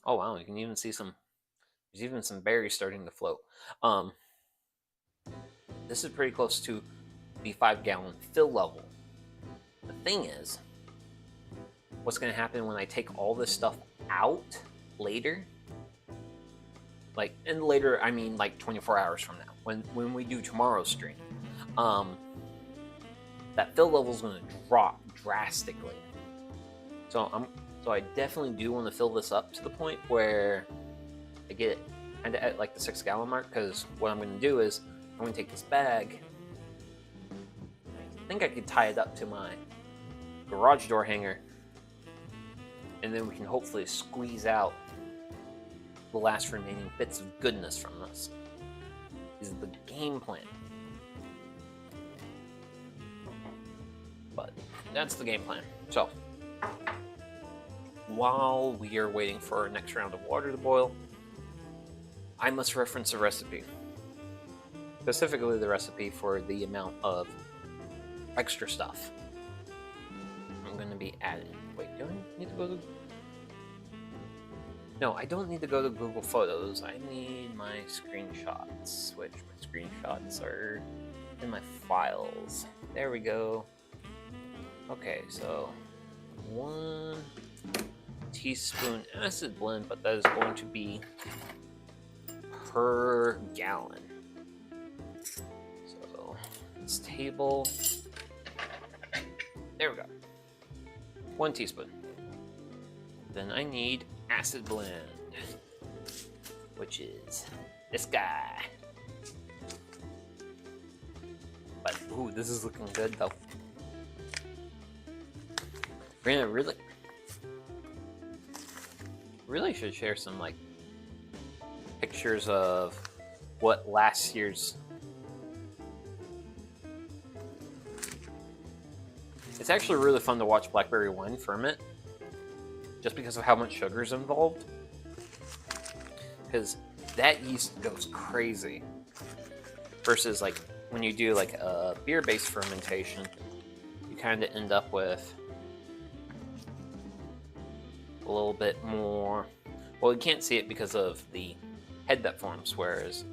Oh wow, you can even see there's even some berries starting to float. This is pretty close to the 5-gallon fill level. The thing is, what's going to happen when I take all this stuff out later? Like, and later, I mean like 24 hours from now, when we do tomorrow's stream. That fill level is going to drop drastically. So I definitely do want to fill this up to the point where I get kind of at like the 6-gallon mark, because what I'm going to do is I'm going to take this bag. I think I could tie it up to my garage door hanger, and then we can hopefully squeeze out the last remaining bits of goodness from this. This is the game plan. But that's the game plan. So, while we are waiting for our next round of water to boil, I must reference a recipe. Specifically the recipe for the amount of extra stuff I'm going to be adding. Wait, do I need to go to... No, I don't need to go to Google Photos. I need my screenshots, which my screenshots are in my files. There we go. Okay, so 1 teaspoon acid blend, but that is going to be per gallon. So this table, there we go. 1 teaspoon. Then I need acid blend, which is this guy. But ooh, this is looking good though. Granted, really should share some like pictures of what last year's... It's actually really fun to watch blackberry wine ferment, just because of how much sugar is involved. Because that yeast goes crazy. Versus like when you do like a beer-based fermentation, you kind of end up with a little bit more... Well, you can't see it because of the head that forms, whereas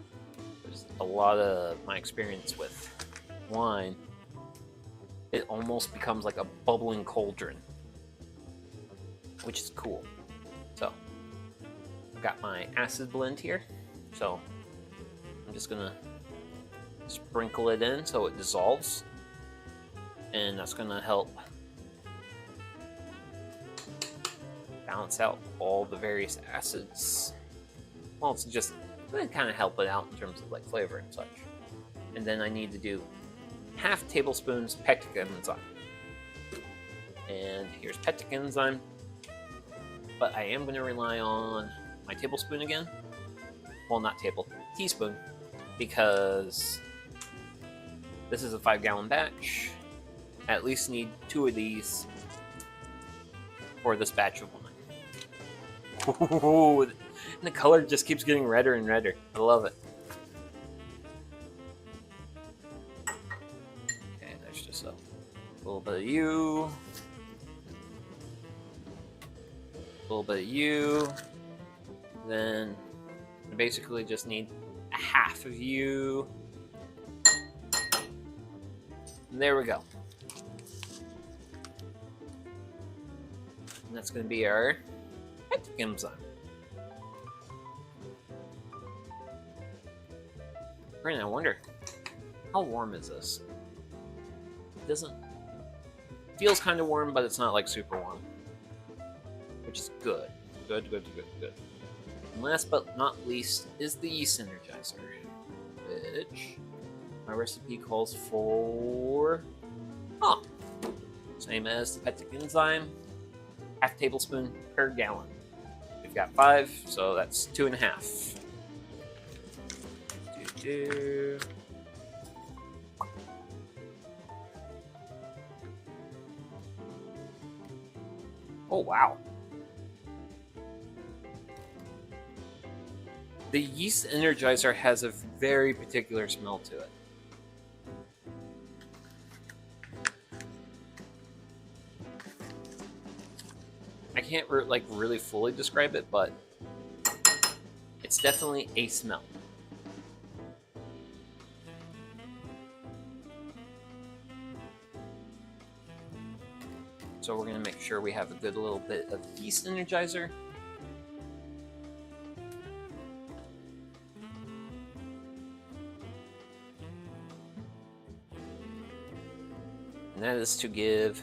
there's a lot of my experience with wine, it almost becomes like a bubbling cauldron, which is cool. So I've got my acid blend here, so I'm just gonna sprinkle it in so it dissolves, and that's going to help balance out all the various acids. Well, it's just going to kind of help it out in terms of like flavor and such. And then I need to do half tablespoons pectic enzyme. And here's pectic enzyme. But I am going to rely on my tablespoon again. Well, not teaspoon, because this is a 5-gallon batch. I at least need 2 of these for this batch of wine. Ooh, and the color just keeps getting redder and redder. I love it. Okay, there's just a little bit of you. A little bit of you. Then I basically just need a half of you. And there we go. And that's going to be our pectic enzyme. Right, I wonder, how warm is this? It doesn't... feels kind of warm, but it's not like super warm. Which is good. Good. And last but not least is the yeast energizer, which my recipe calls for... oh, same as the pectic enzyme, half tablespoon per gallon. We've got 5, so that's 2.5. Oh, wow. The yeast energizer has a very particular smell to it. I can't really fully describe it, but it's definitely a smell. So we're going to make sure we have a good little bit of yeast energizer. And that is to give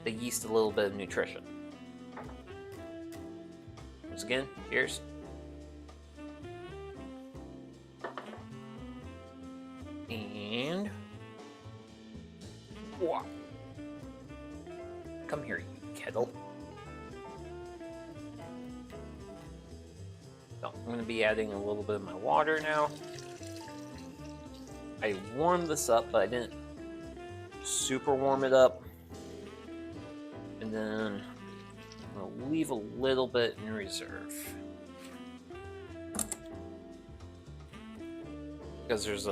the yeast a little bit of nutrition. Once again, cheers. And... wow. Come here, you kettle. So I'm going to be adding a little bit of my water now. I warmed this up, but I didn't super warm it up. And then I'm going to leave a little bit in reserve, because there's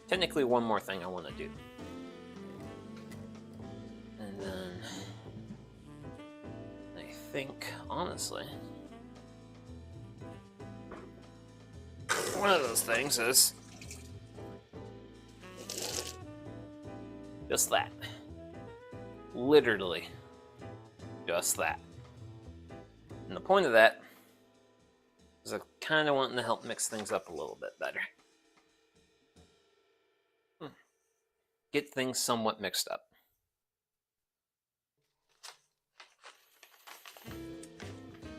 technically one more thing I want to do. And then I think, honestly, one of those things is just that. Literally just that. And the point of that is I'm kind of wanting to help mix things up a little bit better. Get things somewhat mixed up.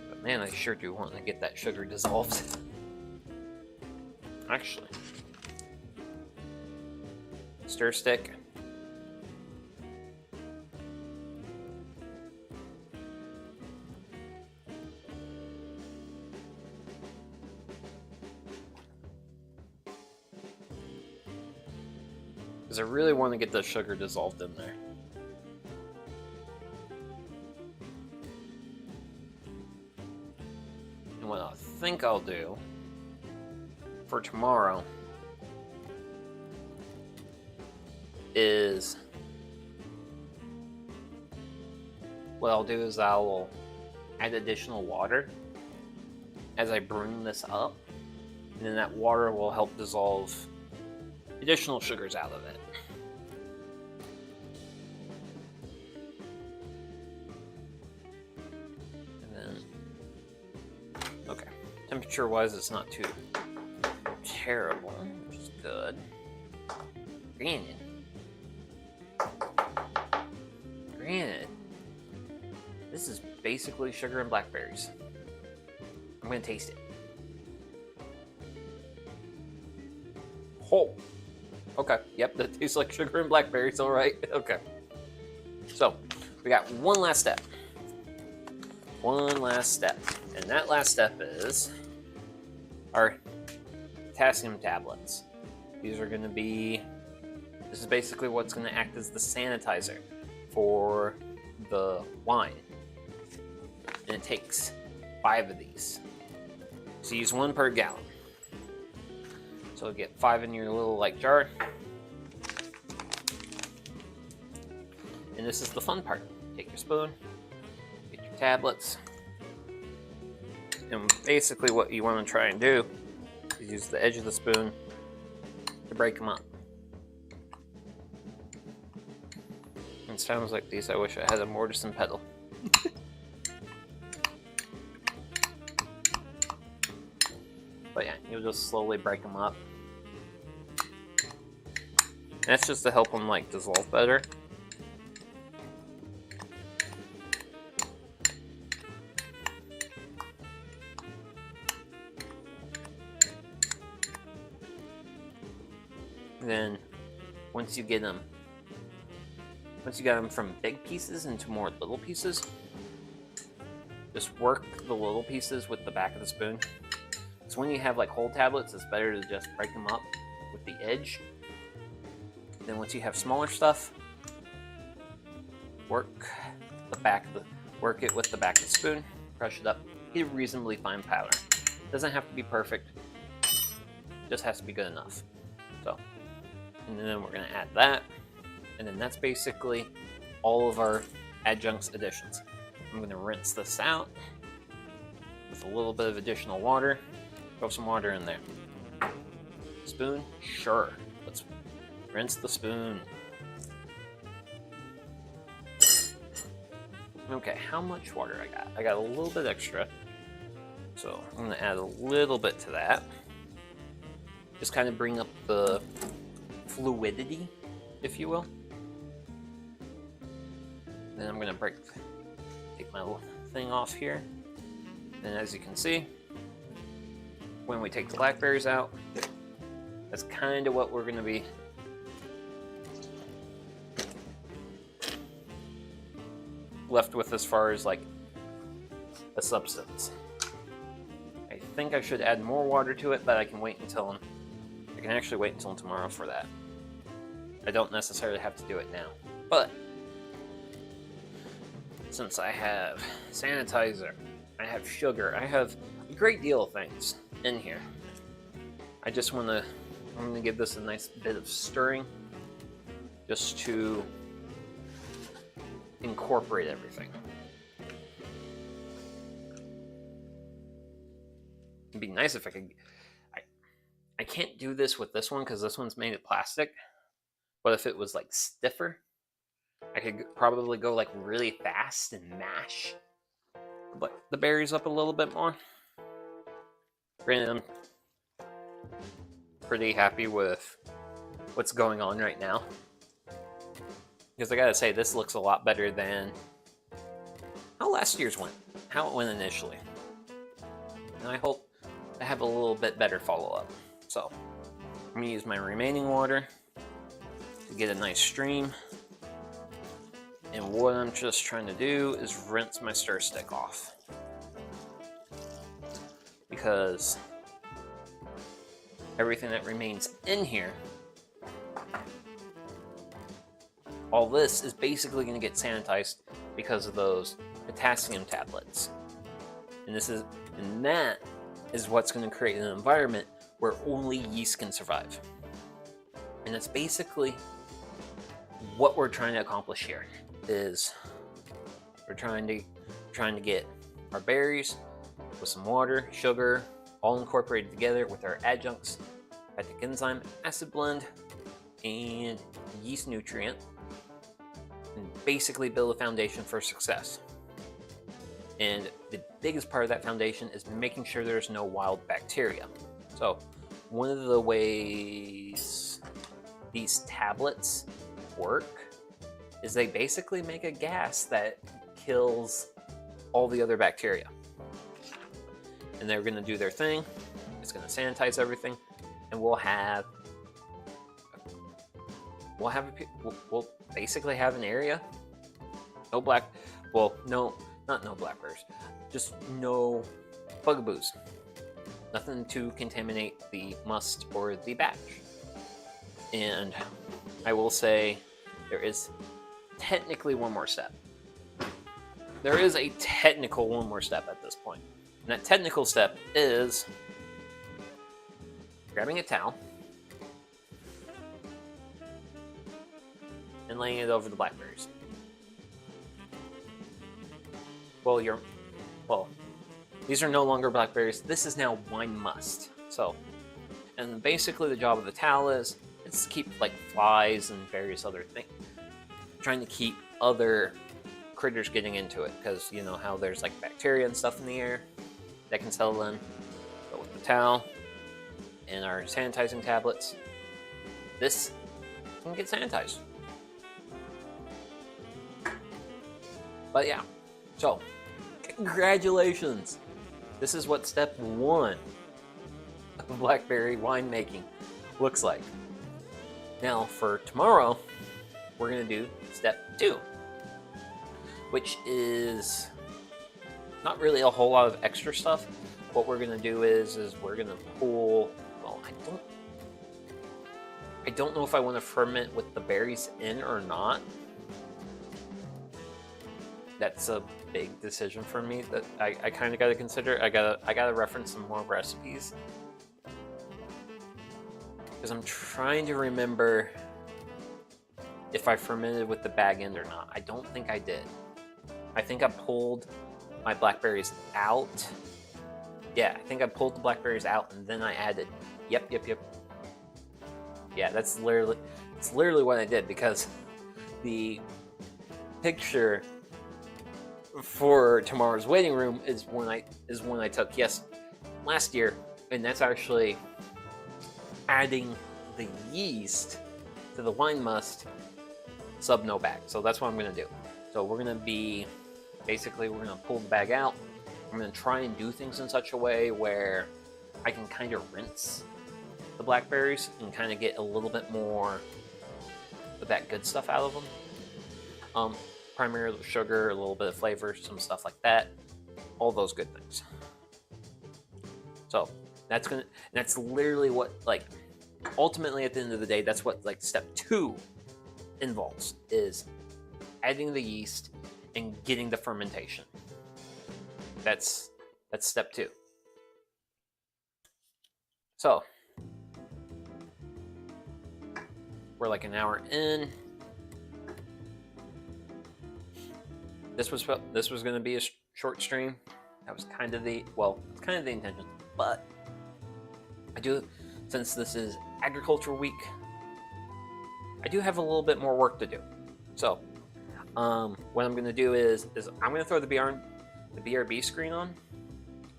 But man, I sure do want to get that sugar dissolved. Actually, stir stick. Because I really want to get the sugar dissolved in there. And what I think I'll do for tomorrow is, what I'll do is I will add additional water as I bring this up, and then that water will help dissolve additional sugars out of it. And then, okay, temperature wise it's not too terrible, which is good. Granted. This is basically sugar and blackberries. I'm gonna taste it. Oh, okay. Yep, that tastes like sugar and blackberries. All right. Okay. So we got one last step. And that last step is our potassium tablets. These are going to be. This is basically what's going to act as the sanitizer for the wine. And it takes 5 of these. So use 1 per gallon. So get 5 in your little jar. And this is the fun part. Take your spoon, get your tablets, and basically what you want to try and do is use the edge of the spoon to break them up. In sounds like these, I wish I had a mortise and pedal. But yeah, you'll just slowly break them up. That's just to help them dissolve better. Then once you get them from big pieces into more little pieces, just work the little pieces with the back of the spoon. So when you have whole tablets, it's better to just break them up with the edge. Then once you have smaller stuff, work it with the back of the spoon, crush it up, get a reasonably fine powder. Doesn't have to be perfect, just has to be good enough. So, and then we're gonna add that, and then that's basically all of our adjuncts additions. I'm gonna rinse this out with a little bit of additional water. Throw some water in there. Spoon? Sure. Let's rinse the spoon. Okay, how much water I got? I got a little bit extra. So I'm gonna add a little bit to that. Just kind of bring up the fluidity, if you will. Then I'm gonna take my little thing off here. And as you can see, when we take the blackberries out, that's kind of what we're gonna be left with as far as a substance. I think I should add more water to it, but I can actually wait until tomorrow for that. I don't necessarily have to do it now, but since I have sanitizer, I have sugar, I have a great deal of things in here. I'm gonna give this a nice bit of stirring just to incorporate everything. It'd be nice if I could. I can't do this with this one because this one's made of plastic. But if it was stiffer, I could probably go really fast and mash the berries up a little bit more. Granted, I'm pretty happy with what's going on right now. Because I gotta say, this looks a lot better than how last year's went. How it went initially. And I hope I have a little bit better follow-up. So, I'm gonna use my remaining water to get a nice stream. And what I'm just trying to do is rinse my stir stick off. Because everything that remains in here, all this is basically going to get sanitized because of those potassium tablets. And that is what's going to create an environment where only yeast can survive. And that's basically what we're trying to accomplish here. Is we're trying to get our berries with some water, sugar, all incorporated together with our adjuncts, phytic enzyme, acid blend, and yeast nutrient, and basically build a foundation for success. And the biggest part of that foundation is making sure there's no wild bacteria. So one of the ways these tablets work is they basically make a gas that kills all the other bacteria. And they're going to do their thing. It's going to sanitize everything, and we'll basically have an area. No blackberries, just no bugaboos. Nothing to contaminate the must or the batch. And I will say there is technically one more step. There is a technical one more step at this point. And that technical step is grabbing a towel and laying it over the blackberries. These are no longer blackberries. This is now wine must. So, and basically the job of the towel is it's to keep like flies and various other things, trying to keep other critters getting into it, because you know how there's like bacteria and stuff in the air that can settle in. But with the towel and our sanitizing tablets, this can get sanitized. But yeah, so congratulations. This is what step 1 of blackberry winemaking looks like. Now for tomorrow, we're going to do step 2, which is not really a whole lot of extra stuff. What we're going to do is we're going to pull, well, I don't know if I want to ferment with the berries in or not. That's a big decision for me that I kind of got to consider. I gotta reference some more recipes, because I'm trying to remember if I fermented with the bag end or not. I don't think I did. I think I pulled my blackberries out. Yeah, I think I pulled the blackberries out and then I added. Yep. Yeah, it's literally what I did, because the picture for tomorrow's waiting room is when I took last year, and that's actually adding the yeast to the wine must sub no bag. So that's what I'm going to do. So we're going to pull the bag out. I'm going to try and do things in such a way where I can kind of rinse the blackberries and kind of get a little bit more of that good stuff out of them. Primarily sugar, a little bit of flavor, some stuff like that, all those good things. So that's literally what, like, ultimately at the end of the day, that's what like step 2 involves, is adding the yeast and getting the fermentation. That's step 2. So we're like an hour in. This was going to be a short stream. That was kind of the intention. But since this is agricultural week, I do have a little bit more work to do. So, what I'm going to do is I'm going to throw the BRB screen on.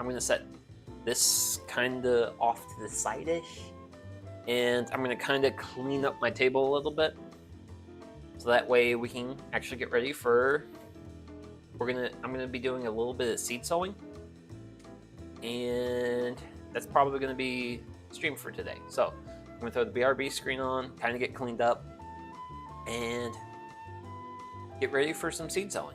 I'm going to set this kind of off to the side-ish, and I'm going to kind of clean up my table a little bit, so that way we can actually get ready for. I'm gonna be doing a little bit of seed sowing, and that's probably gonna be stream for today. So I'm gonna throw the BRB screen on, kind of get cleaned up, and get ready for some seed sowing.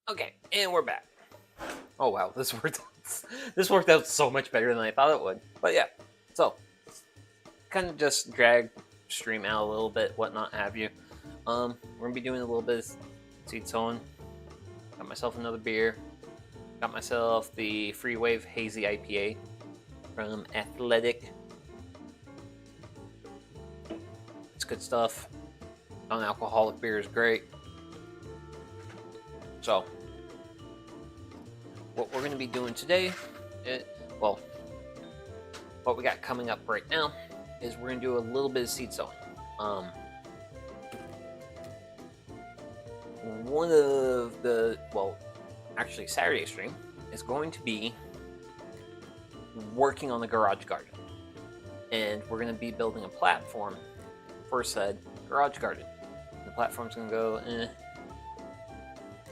Okay, and we're back. Oh wow, this worked. This worked out so much better than I thought it would. But yeah, so kind of just drag stream out a little bit, whatnot have you. We're gonna be doing a little bit of seed sowing. Got myself another beer. Got myself the Free Wave Hazy IPA from Athletic. It's good stuff. Non-alcoholic beer is great. So, what we're going to be doing today, well, what we got coming up right now is we're going to do a little bit of seed sowing. One of the, well, actually Saturday stream is going to be working on the garage garden. And we're going to be building a platform for said garage garden. The platform's going to go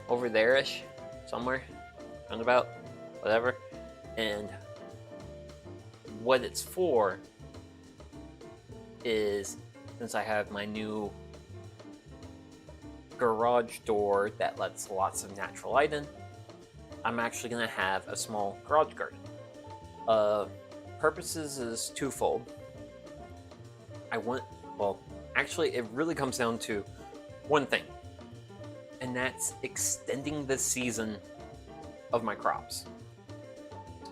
over there-ish, somewhere, roundabout, whatever. And what it's for is, since I have my new garage door that lets lots of natural light in, I'm actually going to have a small garage garden. Purposes is twofold. Actually, it really comes down to one thing, and that's extending the season of my crops.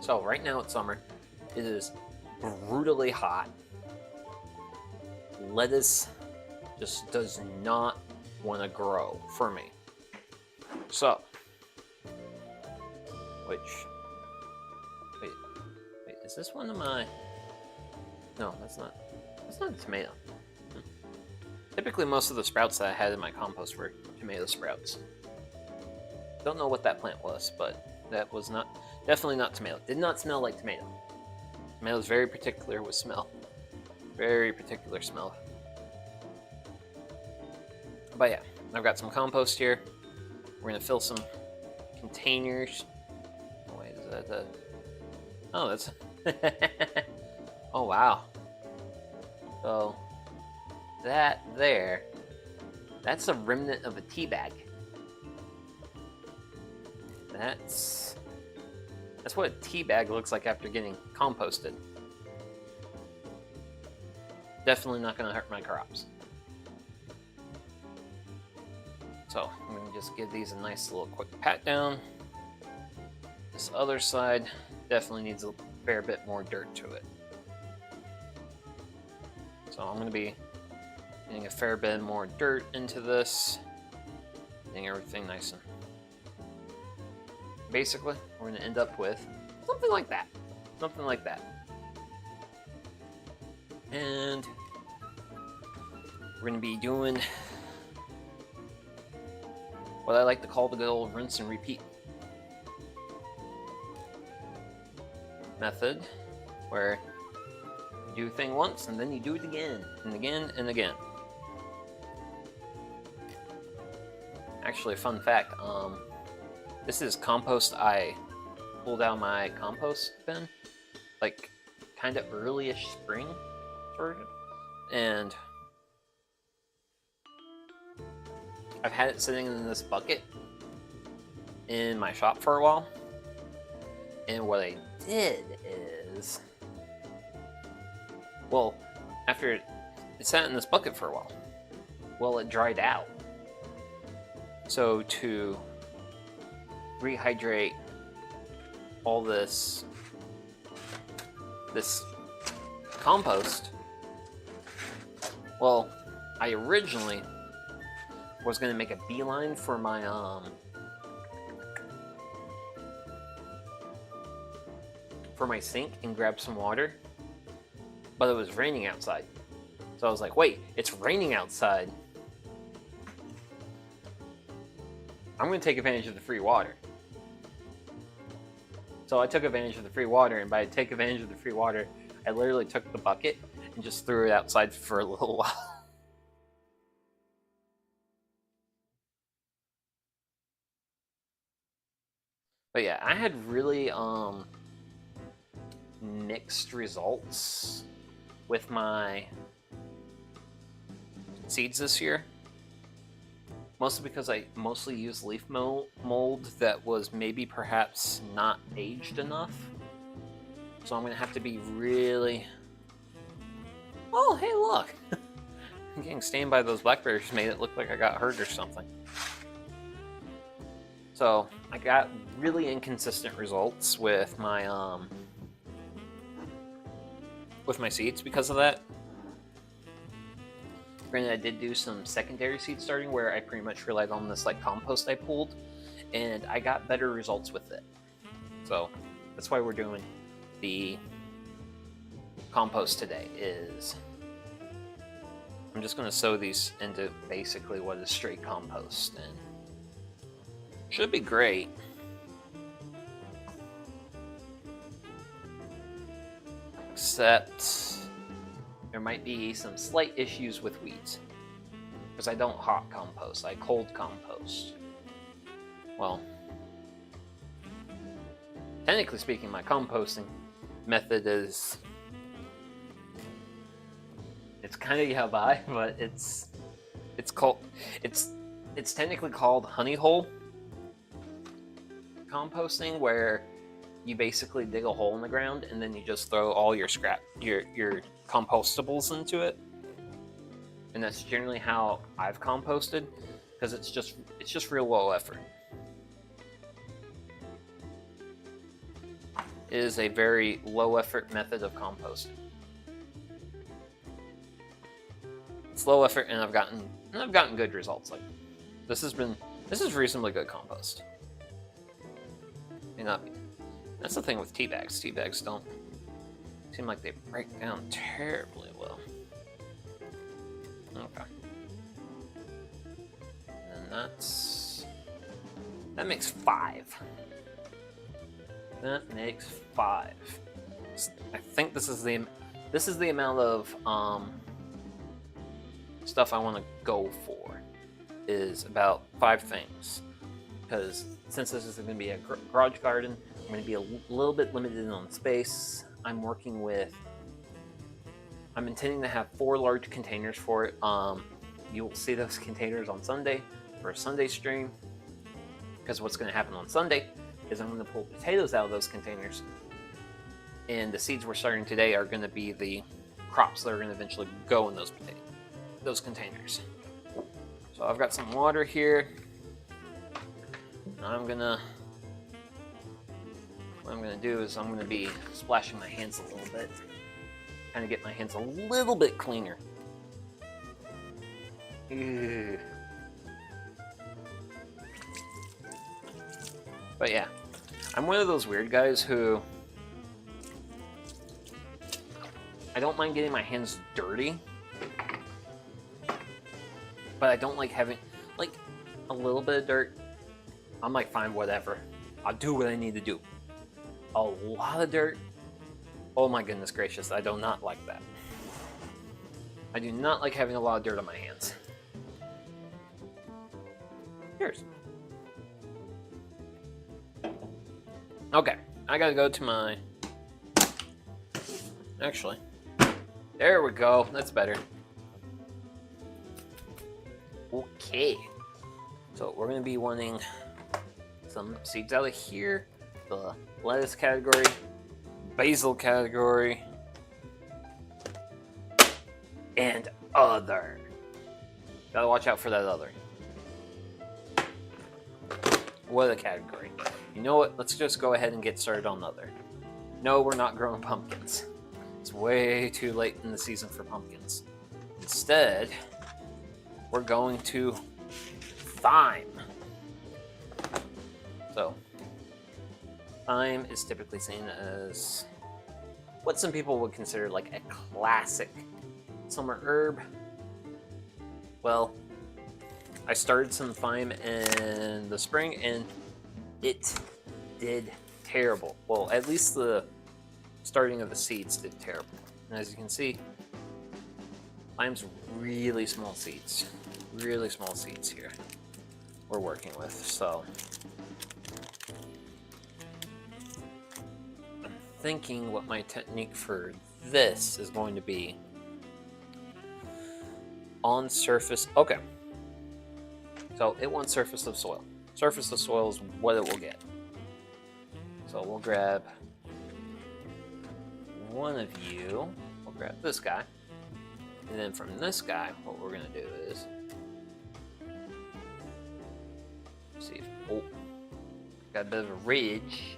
So right now it's summer. It is brutally hot. Lettuce just does not want to grow for me. So, wait, is this one of my? No, that's not a tomato. Typically, most of the sprouts that I had in my compost were tomato sprouts. Don't know what that plant was, but that was definitely not tomato. Did not smell like tomato. Tomato is very particular with smell. Very particular smell. But yeah, I've got some compost here. We're gonna fill some containers. Oh, wait, is that the? Oh, that's. Oh wow. So that there, that's a remnant of a tea bag. That's what a tea bag looks like after getting composted. Definitely not going to hurt my crops. So I'm going to just give these a nice little quick pat down. This other side definitely needs a fair bit more dirt to it. So I'm going to be getting a fair bit more dirt into this, getting everything nice and... Basically, we're going to end up with something like that. Something like that. And we're going to be doing what I like to call the good old rinse and repeat method, where you do a thing once and then you do it again and again and again. Actually, fun fact, this is compost I pulled out my compost bin, like kind of early-ish spring, sort of, and I've had it sitting in this bucket in my shop for a while, and what I did is, well, after it sat in this bucket for a while, well, it dried out. So to rehydrate all this compost, well, I originally was going to make a beeline for my sink and grab some water, but it was raining outside. So I was like, wait, it's raining outside. I'm going to take advantage of the free water. So I took advantage of the free water, and by take advantage of the free water, I literally took the bucket and just threw it outside for a little while. But yeah, I had really mixed results with my seeds this year. Mostly because I mostly used leaf mold that was maybe perhaps not aged enough. So I'm going to have to be really... Oh, hey, look! I'm getting stained by those blackberries, made it look like I got hurt or something. So I got really inconsistent results with my seeds because of that. Granted, I did do some secondary seed starting where I pretty much relied on this like compost I pulled, and I got better results with it. So that's why we're doing the compost today. Is I'm just going to sow these into basically what is straight compost, and should be great. Except there might be some slight issues with weeds, because I don't hot compost, I cold compost. Well, technically speaking, my composting method is, it's kind of yabai, but it's technically called honey hole composting, where you basically dig a hole in the ground and then you just throw all your scrap, your compostables into it. And that's generally how I've composted, because it's just real low effort. It is a very low effort method of composting. It's low effort, and I've gotten good results. Like this is reasonably good compost. May not be. That's the thing with tea bags. Tea bags don't seem like they break down terribly well. Okay. And that makes 5. That makes 5. I think this is the amount of stuff I want to go for, is about 5 things. Because since this is going to be a garage garden, I'm going to be a little bit limited on space. I'm intending to have 4 large containers for it. You will see those containers on Sunday for a Sunday stream. Because what's going to happen on Sunday is I'm going to pull potatoes out of those containers. And the seeds we're starting today are going to be the crops that are going to eventually go in those containers. So I've got some water here. And what I'm gonna do is I'm gonna be splashing my hands a little bit, kind of get my hands a little bit cleaner. Ew. But yeah, I'm one of those weird guys who I don't mind getting my hands dirty, but I don't like having like a little bit of dirt. I'm like, fine, whatever. I'll do what I need to do. A lot of dirt? Oh my goodness gracious, I do not like that. I do not like having a lot of dirt on my hands. Cheers. Okay, I gotta go to my... Actually, there we go. That's better. Okay. So we're gonna be wanting some seeds out of here. The lettuce category, basil category, and other. Gotta watch out for that other. What a category. You know what? Let's just go ahead and get started on other. No, we're not growing pumpkins. It's way too late in the season for pumpkins. Instead, we're going to thyme. So, thyme is typically seen as what some people would consider like a classic summer herb. Well, I started some thyme in the spring and it did terrible. Well, at least the starting of the seeds did terrible. And as you can see, thyme's really small seeds. Really small seeds here we're working with. So I'm thinking what my technique for this is going to be on surface. Okay. So it wants surface of soil. Surface of soil is what it will get. So we'll grab one of you. We'll grab this guy. And then from this guy, what we're going to do is... see if... oh, got a bit of a ridge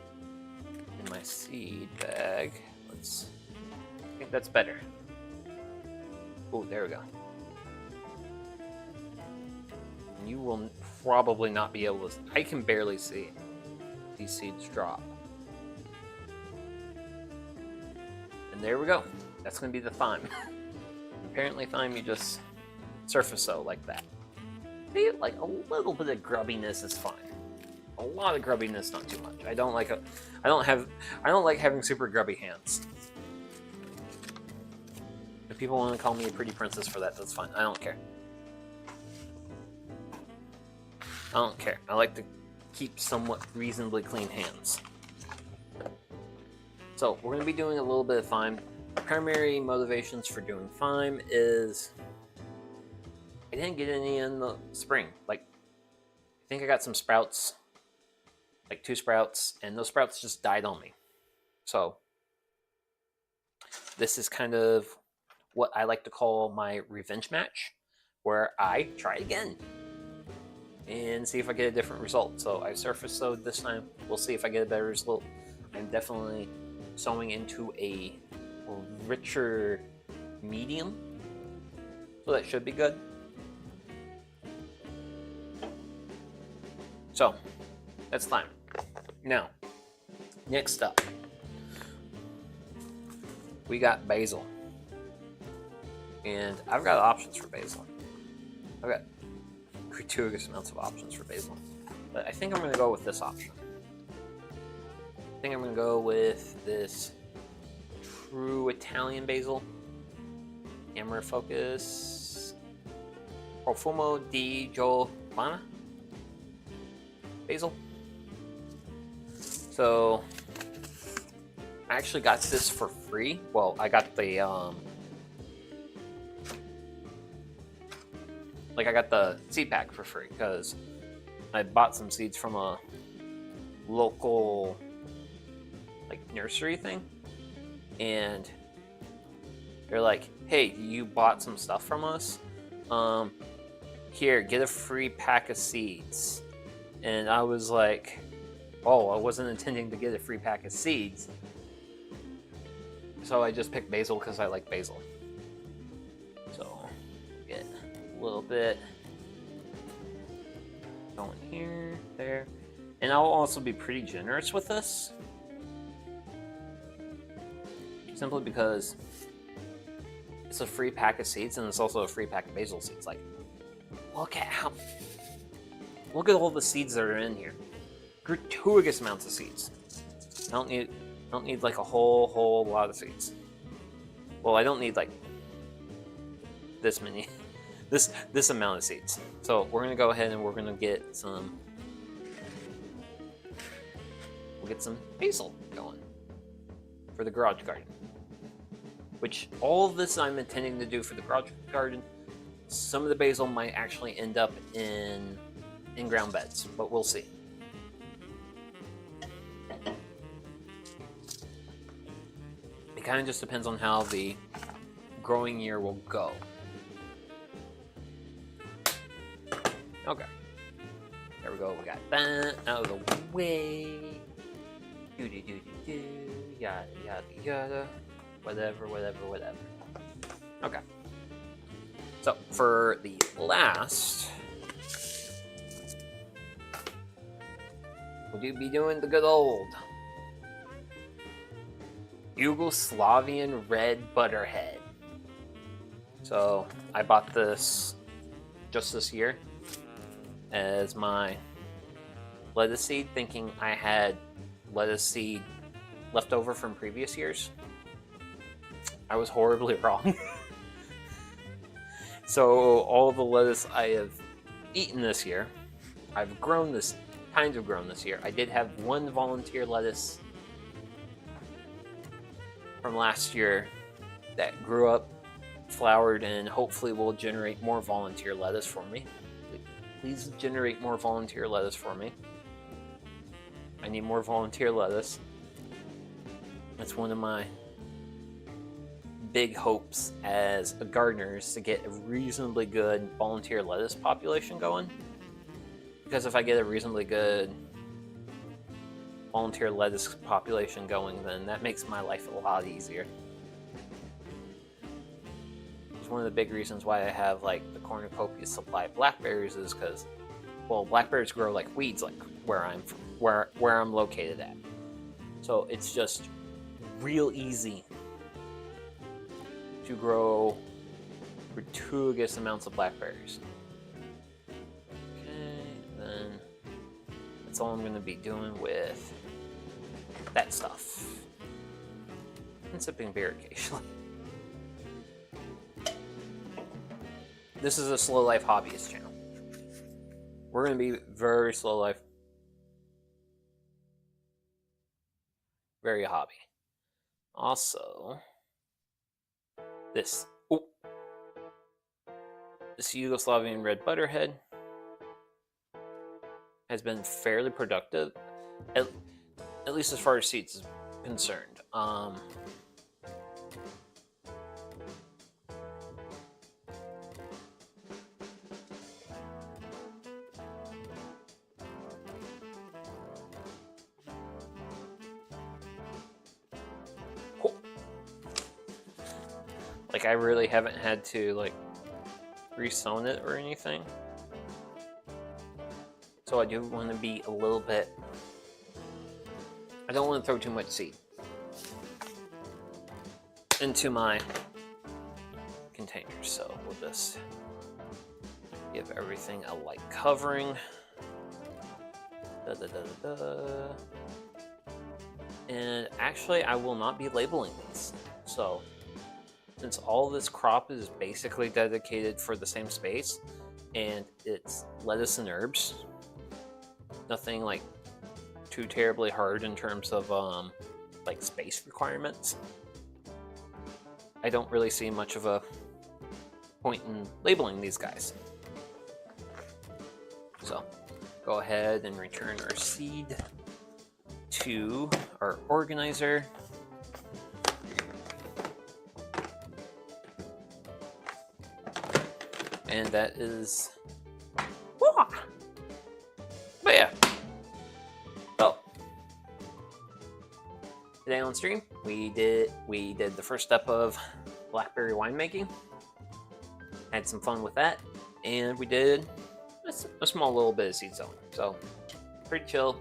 in my seed bag. Let's... I think that's better. Oh, there we go. You will probably not be able to... I can barely see these seeds drop. And there we go. That's going to be the thyme. Apparently thyme, you just surface sow like that. See, like a little bit of grubbiness is fine. A lot of grubbiness, not too much. I don't like having super grubby hands. If people want to call me a pretty princess for that, that's fine. I don't care. I don't care. I like to keep somewhat reasonably clean hands. So we're going to be doing a little bit of thyme. Our primary motivations for doing thyme is I didn't get any in the spring. Like, I think I got some sprouts, like 2 sprouts, and those sprouts just died on me. So this is kind of what I like to call my revenge match, where I try again and see if I get a different result. So I surface sowed this time. We'll see if I get a better result. I'm definitely sowing into a richer medium, so that should be good. So that's thyme. Now, next up, we got basil, and I've got options for basil. I've got gratuitous amounts of options for basil, but I think I'm going to go with this option. I think I'm going to go with this true Italian basil. Camera focus. Profumo di Giovanna basil. So I actually got this for free. Well, I got the I got the seed pack for free because I bought some seeds from a local nursery thing, and they're like, hey, you bought some stuff from us, here, get a free pack of seeds. And I was like, oh, I wasn't intending to get a free pack of seeds, so I just picked basil because I like basil. So get a little bit going here, there, and I'll also be pretty generous with this, simply because it's a free pack of seeds and it's also a free pack of basil seeds. Like, look at all the seeds that are in here. Gratuitous amounts of seeds. I don't need like a whole lot of seeds. Well, I don't need like this many, this amount of seeds. So we're gonna go ahead and we're gonna get some we'll get some basil going for the garage garden. Which all of this I'm intending to do for the garage garden. Some of the basil might actually end up in in-ground beds, but we'll see. It kind of just depends on how the growing year will go. Okay. There we go. We got that out of the way. Do-do-do-do-do. Yada, yada, yada. Whatever. Okay. So, for the last, we'll be doing the good old Yugoslavian red butterhead. So, I bought this just this year as my lettuce seed, thinking I had lettuce seed left over from previous years. I was horribly wrong. So all the lettuce I have eaten this year, I've grown this, kind of grown this year. I did have one volunteer lettuce from last year that grew up, flowered, and hopefully will generate more volunteer lettuce for me. Please generate more volunteer lettuce for me. I need more volunteer lettuce. That's one of my big hopes as a gardener, is to get a reasonably good volunteer lettuce population going. Because if I get a reasonably good volunteer lettuce population going, then that makes my life a lot easier. It's one of the big reasons why I have like the cornucopia supply of blackberries, is because, well, blackberries grow like weeds, like where I'm located at. So it's just real easy to grow gratuitous amounts of blackberries. Okay, then that's all I'm going to be doing with that stuff. And sipping beer occasionally. This is a slow life hobbyist channel. We're going to be very slow life. Very hobby. Also, this Yugoslavian red butterhead has been fairly productive, at least as far as seeds is concerned. Like, I really haven't had to like resown it or anything. So I do want to be a little bit, I don't want to throw too much seed into my containers. So we'll just give everything a light covering. And actually, I will not be labeling these. So since all this crop is basically dedicated for the same space, and it's lettuce and herbs, nothing like too terribly hard in terms of like space requirements, I don't really see much of a point in labeling these guys. So go ahead and return our seed to our organizer. And that is, but yeah. So today on stream, we did the first step of Blackberry winemaking. Had some fun with that, and we did a small little bit of seed sowing. So pretty chill,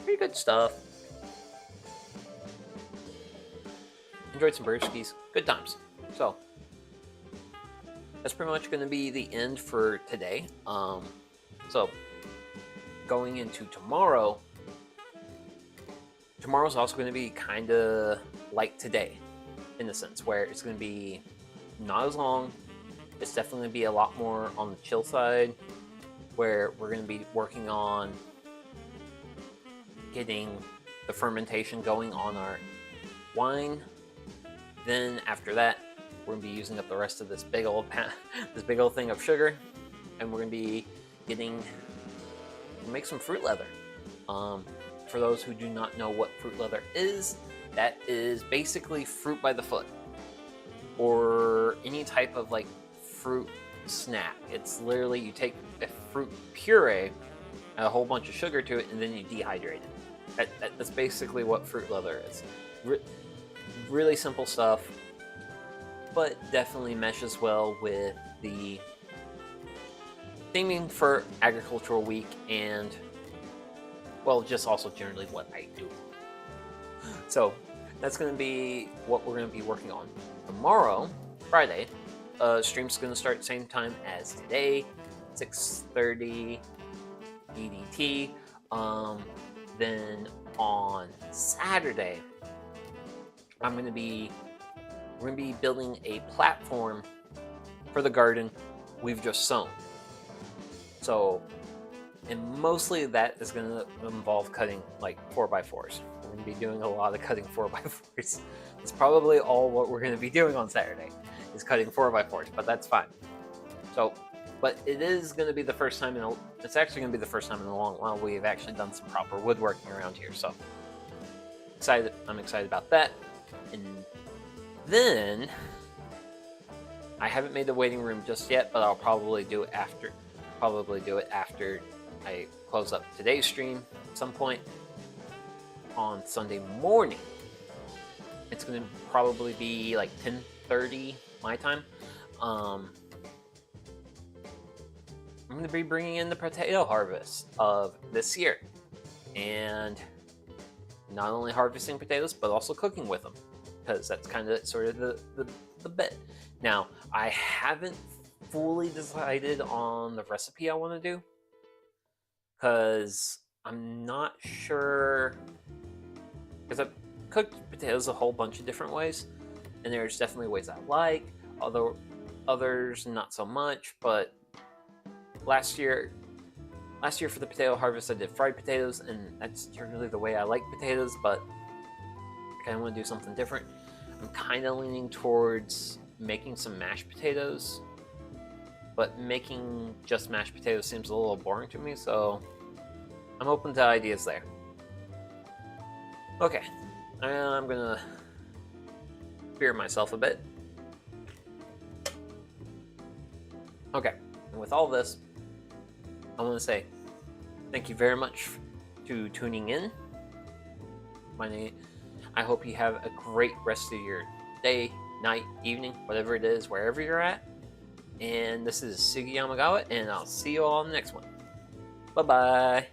pretty good stuff. Enjoyed some brewskis, good times. So that's pretty much going to be the end for today. So going into tomorrow, tomorrow's also going to be kind of like today, in a sense, where it's going to be not as long. It's definitely going to be a lot more on the chill side, where we're going to be working on getting the fermentation going on our wine. Then after that, we're gonna be using up the rest of this big old thing of sugar, and we're gonna be make some fruit leather. For those who do not know what fruit leather is, that is basically fruit by the foot, or any type of like fruit snack. It's literally you take a fruit puree, add a whole bunch of sugar to it, and then you dehydrate it. That's basically what fruit leather is. Really simple stuff, but definitely meshes well with the theming for Agricultural Week and, well, just also generally what I do. So that's going to be what we're going to be working on. Tomorrow, Friday, stream's going to start same time as today, 6:30 EDT. Then on Saturday, we're going to be building a platform for the garden we've just sown. So, and mostly that is going to involve cutting like 4x4s. We're going to be doing a lot of cutting 4x4s. It's probably all what we're going to be doing on Saturday is cutting 4x4s, but that's fine. So, but it is going to be the first time it's actually going to be the first time in a long while we've actually done some proper woodworking around here. So, I'm excited about that. And then I haven't made the waiting room just yet, but I'll probably do it after. I close up today's stream at some point on Sunday morning. It's going to probably be like 10:30 my time. I'm going to be bringing in the potato harvest of this year, and not only harvesting potatoes but also cooking with them, because that's kind of sort of the bit. Now, I haven't fully decided on the recipe I want to do, because I'm not sure, because I've cooked potatoes a whole bunch of different ways, and there's definitely ways I like, although others not so much. But last year for the potato harvest, I did fried potatoes, and that's generally the way I like potatoes, but I kind of want to do something different. I'm kind of leaning towards making some mashed potatoes, but making just mashed potatoes seems a little boring to me, so I'm open to ideas there. Okay, I'm gonna beer myself a bit. Okay, and with all this, I want to say thank you very much to tuning in. I hope you have a great rest of your day, night, evening, whatever it is, wherever you're at. And this is Sugi Yamagawa, and I'll see you all on the next one. Bye-bye.